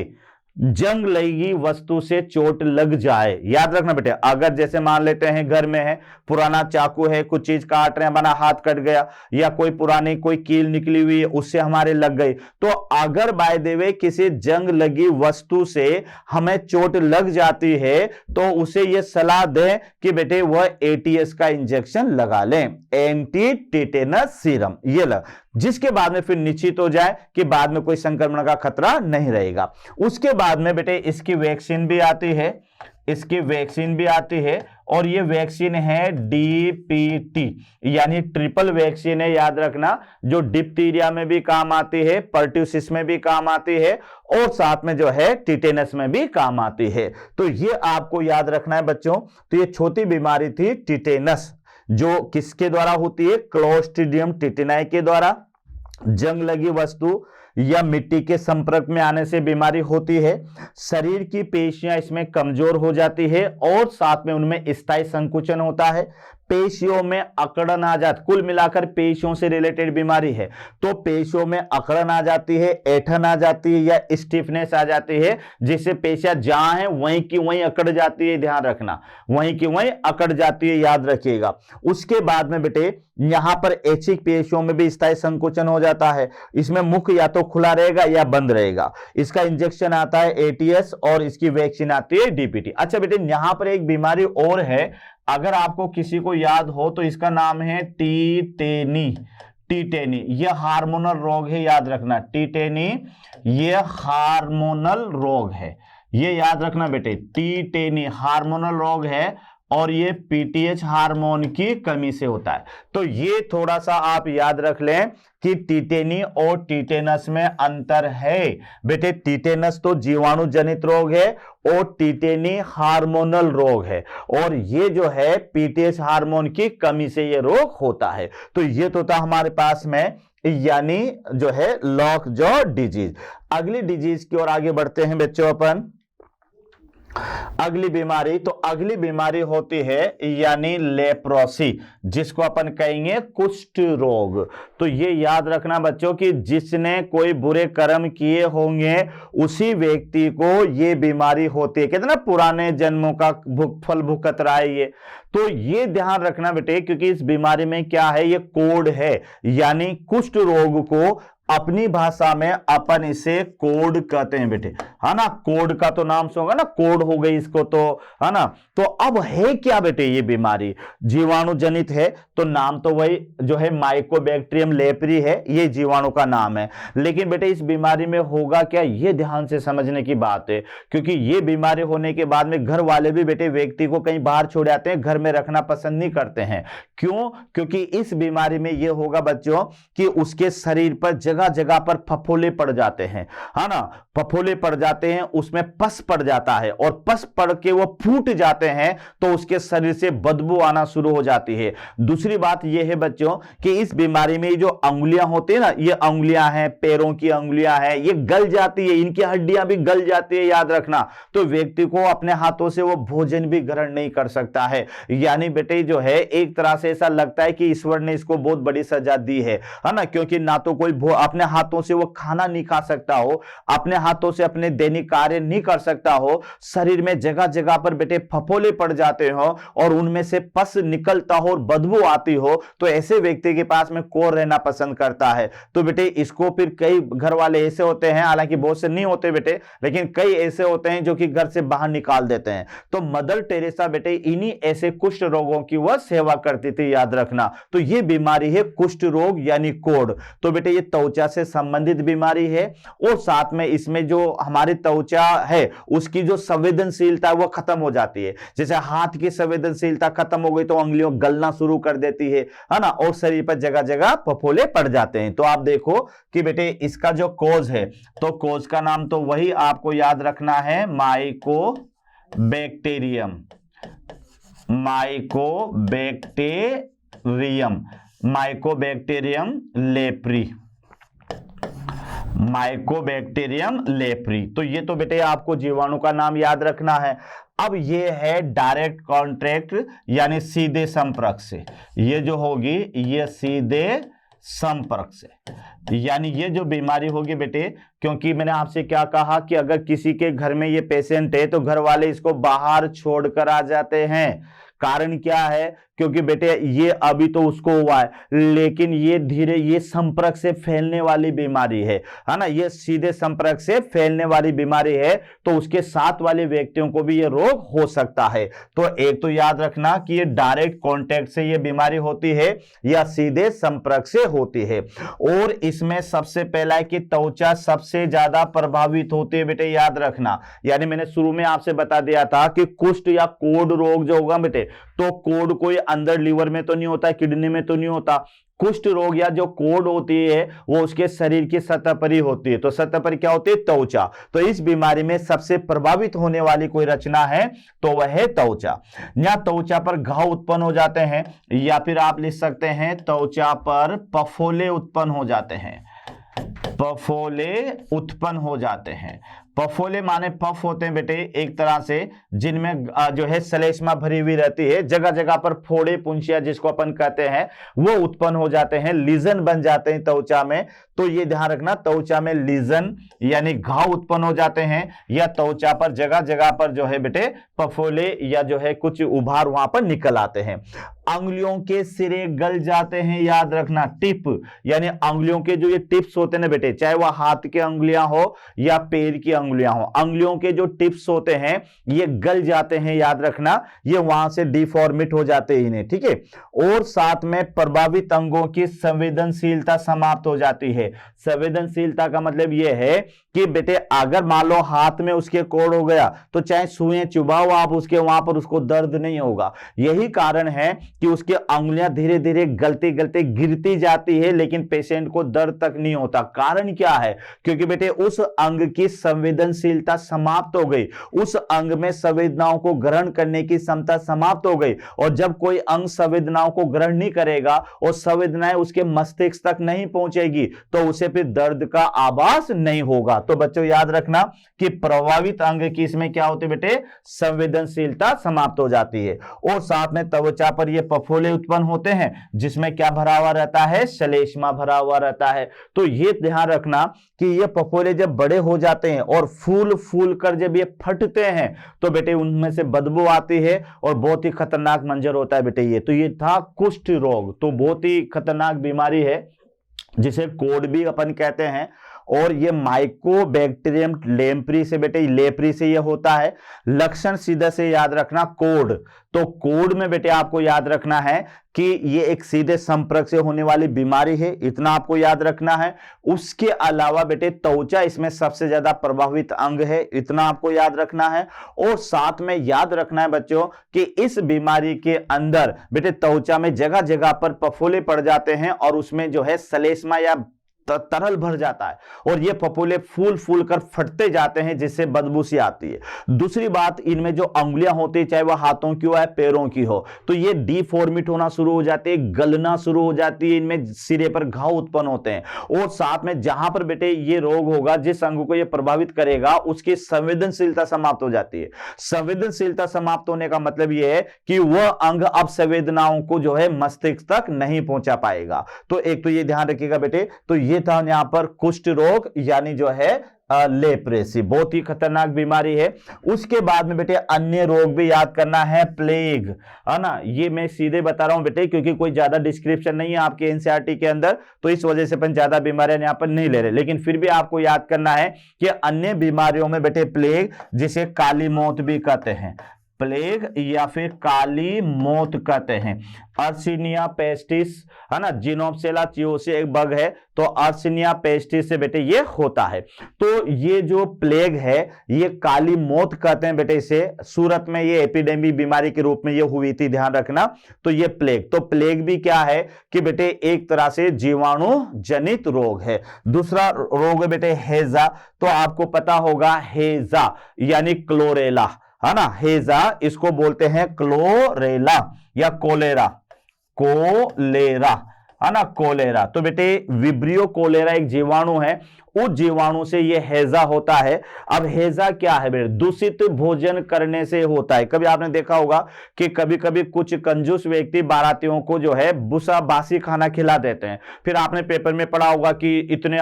जंग लगी वस्तु से चोट लग जाए, याद रखना बेटे, अगर जैसे मान लेते हैं घर में है, पुराना चाकू है, कुछ चीज काट रहे हैं, हमारा हाथ कट गया, या कोई पुरानी कोई कील निकली हुई है उससे हमारे लग गई, तो अगर बाय द वे किसी जंग लगी वस्तु से हमें चोट लग जाती है, तो उसे यह सलाह दें कि बेटे वह एटीएस का इंजेक्शन लगा लें, एंटी टिटेनस सीरम, ये लग, जिसके बाद में फिर निश्चित हो जाए कि बाद में कोई संक्रमण का खतरा नहीं रहेगा। उसके बाद में बेटे इसकी वैक्सीन भी आती है, इसकी वैक्सीन भी आती है, और ये वैक्सीन है डीपीटी, यानी ट्रिपल वैक्सीन है, याद रखना, जो डिप्टीरिया में भी काम आती है, पर्ट्यूसिस में भी काम आती है, और साथ में जो है टिटेनस में भी काम आती है। तो ये आपको याद रखना है बच्चों। तो ये छोटी बीमारी थी टिटेनस, जो किसके द्वारा होती है? क्लोस्ट्रिडियम टिटेनाई के द्वारा। जंग लगी वस्तु या मिट्टी के संपर्क में आने से बीमारी होती है। शरीर की पेशियां इसमें कमजोर हो जाती है, और साथ में उनमें स्थायी संकुचन होता है, पेशियों में अकड़न आ जाती, कुल मिलाकर पेशियों से रिलेटेड बीमारी है। तो पेशियों में अकड़न आ जाती है, ऐठन आ जाती है, या स्टिफनेस आ जाती है, जिससे पेशियां जहां है वहीं की वहीं अकड़ जाती है, ध्यान रखना, वहीं की वहीं अकड़ जाती है, याद रखिएगा। उसके बाद में बेटे यहां पर ऐच्छिक पेशियों में भी स्थायी संकुचन हो जाता है, इसमें मुख या तो खुला रहेगा या बंद रहेगा। इसका इंजेक्शन आता है एटीएस, और इसकी वैक्सीन आती है डीपीटी। अच्छा बेटे यहां पर एक बीमारी और है, अगर आपको किसी को याद हो तो इसका नाम है टीटेनी। टीटेनी यह हार्मोनल रोग है, याद रखना, टीटेनी यह हार्मोनल रोग है, ये याद रखना बेटे, टीटेनी हार्मोनल रोग है, और ये पीटीएच हार्मोन की कमी से होता है। तो ये थोड़ा सा आप याद रख लें कि टीटेनी और टीटेनस में अंतर है बेटे। टीटेनस तो जीवाणु जनित रोग है, और टीटेनी हार्मोनल रोग है, और ये जो है पीटीएच हार्मोन की कमी से ये रोग होता है। तो ये तो था हमारे पास में, यानी जो है लॉक जॉ डिजीज। अगली डिजीज की ओर आगे बढ़ते हैं बच्चों अपन। अगली बीमारी, तो अगली बीमारी होती है यानी लेप्रोसी, जिसको अपन कहेंगे कुष्ठ रोग। तो ये याद रखना बच्चों कि जिसने कोई बुरे कर्म किए होंगे उसी व्यक्ति को ये बीमारी होती है, कहते ना पुराने जन्मों का फल भुगत रहा है ये। तो ये ध्यान रखना बेटे, क्योंकि इस बीमारी में क्या है, ये कोड है, यानी कुष्ठ रोग को अपनी भाषा में अपन इसे कोड कहते हैं बेटे। है ना, कोड का तो नाम से होगा ना, कोड हो गई इसको तो, है ना। तो अब है क्या बेटे ये बीमारी, जीवाणु जनित है, तो नाम तो वही जो है माइकोबैक्टीरियम लेप्री है, ये जीवाणु का नाम है। लेकिन बेटे इस बीमारी में होगा क्या, ये ध्यान से समझने की बात है, क्योंकि ये बीमारी होने के बाद में घर वाले भी बेटे व्यक्ति को कहीं बाहर छोड़ आते हैं, घर में रखना पसंद नहीं करते हैं। क्यों, क्योंकि इस बीमारी में ये होगा बच्चों कि उसके शरीर पर जगह जगह पर फफोले पड़ जाते हैं, है ना, फफोले पड़ जाते हैं, उसमें पस पड़ जाता है, और पस पड़ के वो फूट जाते हैं तो उसके शरीर से बदबू आना शुरू हो जाती है। दूसरी बात यह है बच्चों कि इस बीमारी में जो अंगुलियां होती है ना, ये अंगुलियां हैं, पैरों की अंगुलियां हैं, ये गल जाती है, इनकी हड्डियां भी गल जाती है, याद रखना। तो व्यक्ति को अपने हाथों से वो भोजन भी ग्रहण नहीं कर सकता है। यानी बेटे जो है एक तरह से ऐसा लगता है कि ईश्वर ने इसको बहुत बड़ी सजा दी है ना, क्योंकि ना तो कोई अपने हाथों से वो खाना नहीं खा सकता हो, अपने हाथों से अपने दैनिक कार्य नहीं कर सकता हो, शरीर में जगह जगह पर बेटे फफोले पड़ जाते हो और उनमें से पस निकलता हो और बदबू आती हो, तो ऐसे व्यक्ति के पास में कौन रहना पसंद करता है। तो बेटे इसको फिर कई घर वाले ऐसे होते हैं, हालांकि बहुत से नहीं होते बेटे, लेकिन कई ऐसे होते हैं जो कि घर से बाहर निकाल देते हैं। तो मदर टेरेसा बेटे इन्हीं ऐसे कुष्ठ रोगों की वह सेवा करती थी, याद रखना। तो यह बीमारी है कुष्ठ रोग यानी कोढ़। तो बेटे ये त्वचा से संबंधित बीमारी है, और साथ में इसमें जो हमारी त्वचा है उसकी जो संवेदनशीलता वो खत्म हो जाती है। जैसे हाथ की संवेदनशीलता खत्म हो गई तो उंगलियों गलना शुरू कर देती है ना, और शरीर पर जगह जगह फफोले पड़ जाते हैं। तो आप देखो कि बेटे इसका जो कोज है, तो कोज का नाम तो वही आपको याद रखना है, Mycobacterium, Mycobacterium, Mycobacterium leprae, Mycobacterium leprae. तो ये तो बेटे आपको जीवाणु का नाम याद रखना है। अब ये है डायरेक्ट कॉन्टैक्ट यानी सीधे संपर्क से, ये जो होगी ये सीधे संपर्क से, यानी ये जो बीमारी होगी बेटे, क्योंकि मैंने आपसे क्या कहा कि अगर किसी के घर में ये पेशेंट है तो घर वाले इसको बाहर छोड़कर आ जाते हैं। कारण क्या है, क्योंकि बेटे ये अभी तो उसको हुआ है, लेकिन ये धीरे ये संपर्क से फैलने वाली बीमारी है ना, ये सीधे संपर्क से फैलने वाली बीमारी है, तो उसके साथ वाले व्यक्तियों को भी ये रोग हो सकता है। तो एक तो याद रखना कि ये डायरेक्ट कांटेक्ट से ये बीमारी होती है या सीधे संपर्क से होती है। और इसमें सबसे पहला है कि त्वचा सबसे ज्यादा प्रभावित होती है बेटे, याद रखना। यानी मैंने शुरू में आपसे बता दिया था कि कुष्ठ या कोढ़ रोग जो होगा बेटे, तो कोढ़ कोई अंदर लीवर में तो नहीं होता, किडनी में तो नहीं होता। कुष्ठ रोग या जो कोढ़ होती है वो उसके शरीर की सतह पर ही होती है। तो सतह पर क्या होती है, त्वचा। तो इस बीमारी में सबसे प्रभावित होने वाली कोई रचना है तो वह है त्वचा। या त्वचा पर घाव उत्पन्न हो जाते हैं, या फिर आप लिख सकते हैं त्वचा पर फफोले उत्पन्न हो जाते हैं, फफोले उत्पन्न हो जाते हैं। फफोले माने पफ होते हैं बेटे एक तरह से, जिनमें जो है श्लेष्मा भरी हुई रहती है, जगह जगह पर फोड़े पुंछिया जिसको अपन कहते हैं वो उत्पन्न हो जाते हैं, लीजन बन जाते हैं त्वचा में। तो ये ध्यान रखना, त्वचा में लीजन यानी घाव उत्पन्न हो जाते हैं, या त्वचा पर जगह जगह पर जो है बेटे फफोले या जो है कुछ उभार वहां पर निकल आते हैं। अंगुलियों के सिरे गल जाते हैं, याद रखना, टिप यानी अंगुलियों के जो ये टिप्स होते हैं ना बेटे, चाहे वह हाथ की अंगुलियां हो या पैर की अंगुलियां हो, अंगुलियों के जो टिप्स होते हैं ये गल जाते हैं, याद रखना, ये वहां से डिफॉर्मेट हो जाते हैं इन्हें, ठीक है। और साथ में प्रभावित अंगों की संवेदनशीलता समाप्त हो जाती है। संवेदनशीलता का मतलब यह है कि बेटे अगर मान लो हाथ में उसके कोढ़ हो गया तो चाहे सुई चुभाओ आप उसके, वहां पर उसको दर्द नहीं होगा। यही कारण है कि उसकी अंगुलियां धीरे धीरे गलते गलते गिरती जाती है, लेकिन पेशेंट को दर्द तक नहीं होता। कारण क्या है, क्योंकि बेटे उस अंग की संवेदनशीलता समाप्त हो गई, उस अंग में संवेदनाओं को ग्रहण करने की क्षमता समाप्त हो गई। और जब कोई अंग संवेदनाओं को ग्रहण नहीं करेगा और संवेदनाएं उसके मस्तिष्क तक नहीं पहुंचेगी तो उसे फिर दर्द का आभास नहीं होगा। तो बच्चों याद रखना कि प्रभावित अंग की इसमें क्या होती है बेटे, संवेदनशीलता समाप्त हो जाती है। और साथ में त्वचा पर ये फफोले उत्पन्न होते हैं जिसमें क्या भरा हुआ रहता है, श्लेष्मा भरा हुआ रहता है। तो ये ध्यान रखना कि ये फफोले जब बड़े हो जाते हैं और फूल फूल कर जब ये फटते हैं तो बेटे उनमें से बदबू आती है और बहुत ही खतरनाक मंजर होता है बेटे ये। तो ये था कुष्ठ रोग, तो बहुत ही खतरनाक बीमारी है जिसे कोढ़ भी अपन कहते हैं। और ये माइकोबैक्टीरियम लेप्री से बेटे, लेप्री से ये होता है। लक्षण सीधे से याद रखना, कोड, तो कोड में बेटे आपको याद रखना है कि ये एक सीधे संपर्क से होने वाली बीमारी है, इतना आपको याद रखना है। उसके अलावा बेटे त्वचा इसमें सबसे ज्यादा प्रभावित अंग है, इतना आपको याद रखना है। और साथ में याद रखना है बच्चों कि इस बीमारी के अंदर बेटे त्वचा में जगह जगह पर फफोले पड़ जाते हैं और उसमें जो है श्लेष्मा या तरल भर जाता है और ये फफोले फूल फूल कर फटते जाते हैं, जिससे बदबू सी आती है। दूसरी बात, इनमें जो अंगुलियां होती है, चाहे वह हाथों की हो या पैरों की हो, तो ये डिफॉर्मिट होना शुरू हो जाती है, गलना शुरू हो जाती है, इनमें सिरे पर घाव उत्पन्न होते हैं। और साथ में जहां पर बेटे ये रोग होगा, जिस अंग को ये प्रभावित करेगा, उसकी संवेदनशीलता समाप्त हो जाती है। संवेदनशीलता समाप्त होने का मतलब यह है कि वह अंग अब संवेदनाओं को जो है मस्तिष्क तक नहीं पहुंचा पाएगा। तो एक तो ये ध्यान रखिएगा बेटे। तो ये था यहां पर कुष्ठ रोग यानी जो है लेप्रेसी, बहुत ही खतरनाक बीमारी है। उसके बाद में बेटे अन्य रोग भी याद करना है, प्लेग, है ना। ये मैं सीधे बता रहा हूं बेटे क्योंकि कोई ज्यादा डिस्क्रिप्शन नहीं है आपके एनसीईआरटी के अंदर, तो इस वजह से अपन ज्यादा बीमारियां यहां पर नहीं ले रहे, लेकिन फिर भी आपको याद करना है कि अन्य बीमारियों में बेटे प्लेग, जिसे काली मौत भी कहते हैं, प्लेग या फिर काली मौत कहते हैं। अर्सिनिया पेस्टिस, है ना, जिनोप्सिला चियोसी एक बग है, तो अर्सिनिया पेस्टिस से बेटे ये होता है। तो ये जो प्लेग है ये काली मौत कहते हैं बेटे इसे। सूरत में ये एपिडेमिक बीमारी के रूप में ये हुई थी, ध्यान रखना। तो ये प्लेग, तो प्लेग भी क्या है कि बेटे एक तरह से जीवाणु जनित रोग है। दूसरा रोग है बेटे हेजा, तो आपको पता होगा हेजा यानी क्लोरेला, है ना, हेजा इसको बोलते हैं क्लोरेला या कोलेरा, कोलेरा, है ना, कोलेरा। तो बेटे विब्रियो कोलेरा एक जीवाणु है, उस जीवाणु से ये हैजा होता है। अब हैजा क्या है बेटे, दूषित भोजन करने से होता है। कभी आपने देखा होगा कि कभी कभी कुछ कंजूस व्यक्ति बारातियों को जो है बुसा बासी खाना खिला देते हैं, फिर आपने पेपर में पढ़ा होगा कि इतने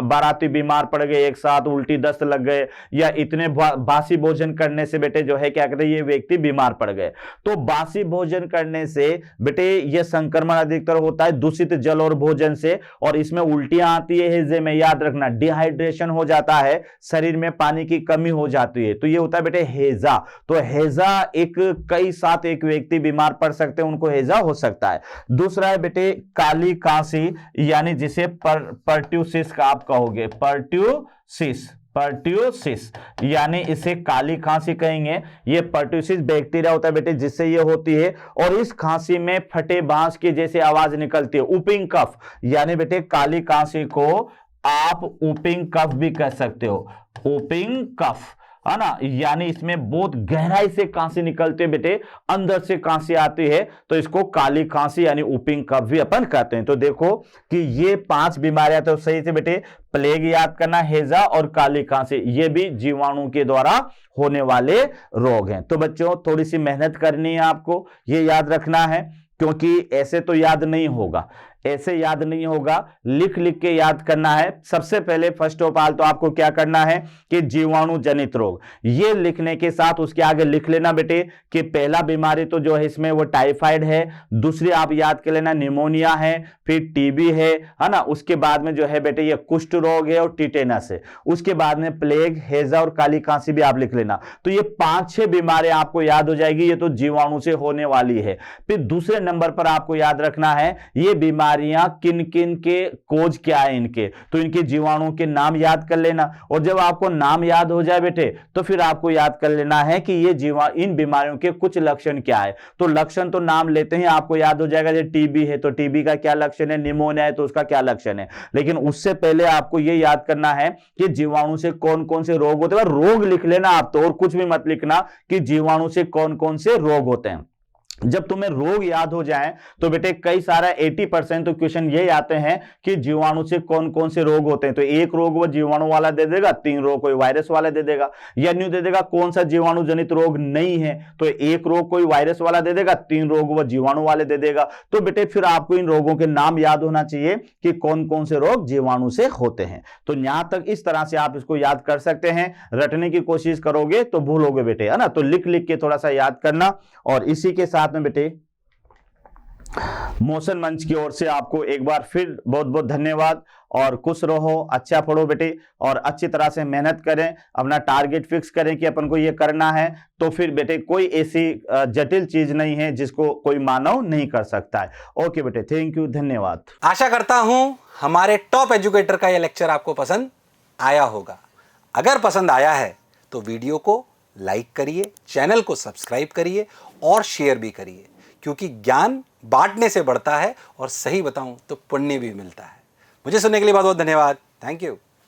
बाराती बीमार पड़ गए, एक साथ उल्टी दस्त लग गए, या इतने बासी भोजन करने से बेटे जो है क्या कहते हैं ये व्यक्ति बीमार पड़ गए। तो बासी भोजन करने से बेटे ये संक्रमण अधिकतर होता है दूषित जल और भोजन से, और इसमें उल्टियां आती है हैजे में, याद रखना डिहाइड्रेशन हो जाता है, शरीर में पानी की कमी हो जाती है, तो ये होता है बेटे हेजा। तो हेजा एक कई साथ एक व्यक्ति बीमार पड़ सकते हैं, उनको हेजा हो सकता है। दूसरा है बेटे काली कांसी, यानी जिसे पर्ट्यूसिस का आप कहोगे, पर्ट्यूसिस, पर्ट्यूसिस यानी इसे काली खांसी कहेंगे। ये पर्ट्यूसिस बैक्टीरिया होता है बेटे जिससे ये होती है, और इस खांसी में फटे बांस की जैसे आवाज निकलती है, ऊपिंग कफ, यानी बेटे काली खांसी को आप ऊपिंग कफ भी कह सकते हो, ऊपिंग कफ, है ना, यानी इसमें बहुत गहराई से खांसी निकलती है बेटे, अंदर से खांसी आती है, तो इसको काली खांसी यानी ऊपिंग कफ भी अपन कहते हैं। तो देखो कि ये 5 बीमारियां तो सही से बेटे, प्लेग याद करना, हेजा और काली खांसी, ये भी जीवाणु के द्वारा होने वाले रोग हैं। तो बच्चों थोड़ी सी मेहनत करनी है आपको, ये याद रखना है, क्योंकि ऐसे तो याद नहीं होगा, ऐसे याद नहीं होगा, लिख लिख के याद करना है। सबसे पहले फर्स्ट ऑफ ऑल तो आपको क्या करना है कि जीवाणु जनित रोग, ये लिखने के साथ उसके आगे लिख लेना बेटे कि पहला बीमारी तो जो है इसमें वो टाइफाइड है, दूसरी आप याद कर लेना निमोनिया है, फिर टीबी है ना, उसके बाद में जो है बेटे ये कुष्ठ रोग है और टिटेनस है, उसके बाद में प्लेग, हेजा और काली खांसी भी आप लिख लेना। तो ये 5-6 बीमारियां आपको याद हो जाएगी, ये तो जीवाणु से होने वाली है। फिर दूसरे नंबर पर आपको याद रखना है ये बीमारियां किन किन के कोज क्या है इनके, तो इनके जीवाणुओं के नाम याद कर लेना, और जब आपको नाम याद हो जाए बेटे तो फिर आपको याद कर लेना है कि ये इन बीमारियों के कुछ लक्षण क्या है। तो लक्षण तो नाम लेते हैं आपको याद हो जाएगा, जैसे टीबी है तो टीबी का क्या लक्षण है, निमोनिया है तो उसका क्या लक्षण है, लेकिन उससे पहले आपको ये याद करना है कि जीवाणु से कौन कौन से रोग होते हैं। रोग लिख लेना आप तो, और कुछ भी मत लिखना कि जीवाणु से कौन कौन से रोग होते हैं। जब तुम्हें रोग याद हो जाए तो बेटे कई सारा 80% तो क्वेश्चन ये आते हैं कि जीवाणु से कौन कौन से रोग होते हैं। तो एक रोग वो जीवाणु वाला दे देगा, 3 रोग कोई वायरस वाला दे देगा, या न्यू दे देगा कौन सा जीवाणु जनित रोग नहीं है, तो एक रोग कोई वायरस वाला दे देगा, 3 रोग वो जीवाणु वाले दे देगा। तो बेटे फिर आपको इन रोगों के नाम याद होना चाहिए कि कौन कौन से रोग जीवाणु से होते हैं। तो यहां तक इस तरह से आप इसको याद कर सकते हैं। रटने की कोशिश करोगे तो भूलोगे बेटे, है ना, तो लिख लिख के थोड़ा सा याद करना। और इसी के साथ में बेटे मोशन मंच की ओर से आपको एक बार फिर बहुत बहुत धन्यवाद। और खुश रहो, अच्छा पढ़ो बेटे, और अच्छी तरह से मेहनत करें, अपना टारगेट फिक्स करें कि अपन को ये करना है। तो फिर बेटे कोई ऐसी जटिल चीज नहीं है जिसको कोई मानव नहीं कर सकता है। ओके बेटे, थैंक यू, धन्यवाद। आशा करता हूं हमारे टॉप एजुकेटर का यह लेक्चर आपको पसंद आया होगा। अगर पसंद आया है तो वीडियो को लाइक करिए, चैनल को सब्सक्राइब करिए और शेयर भी करिए, क्योंकि ज्ञान बांटने से बढ़ता है और सही बताऊं तो पुण्य भी मिलता है। मुझे सुनने के लिए बहुत बहुत धन्यवाद। Thank you.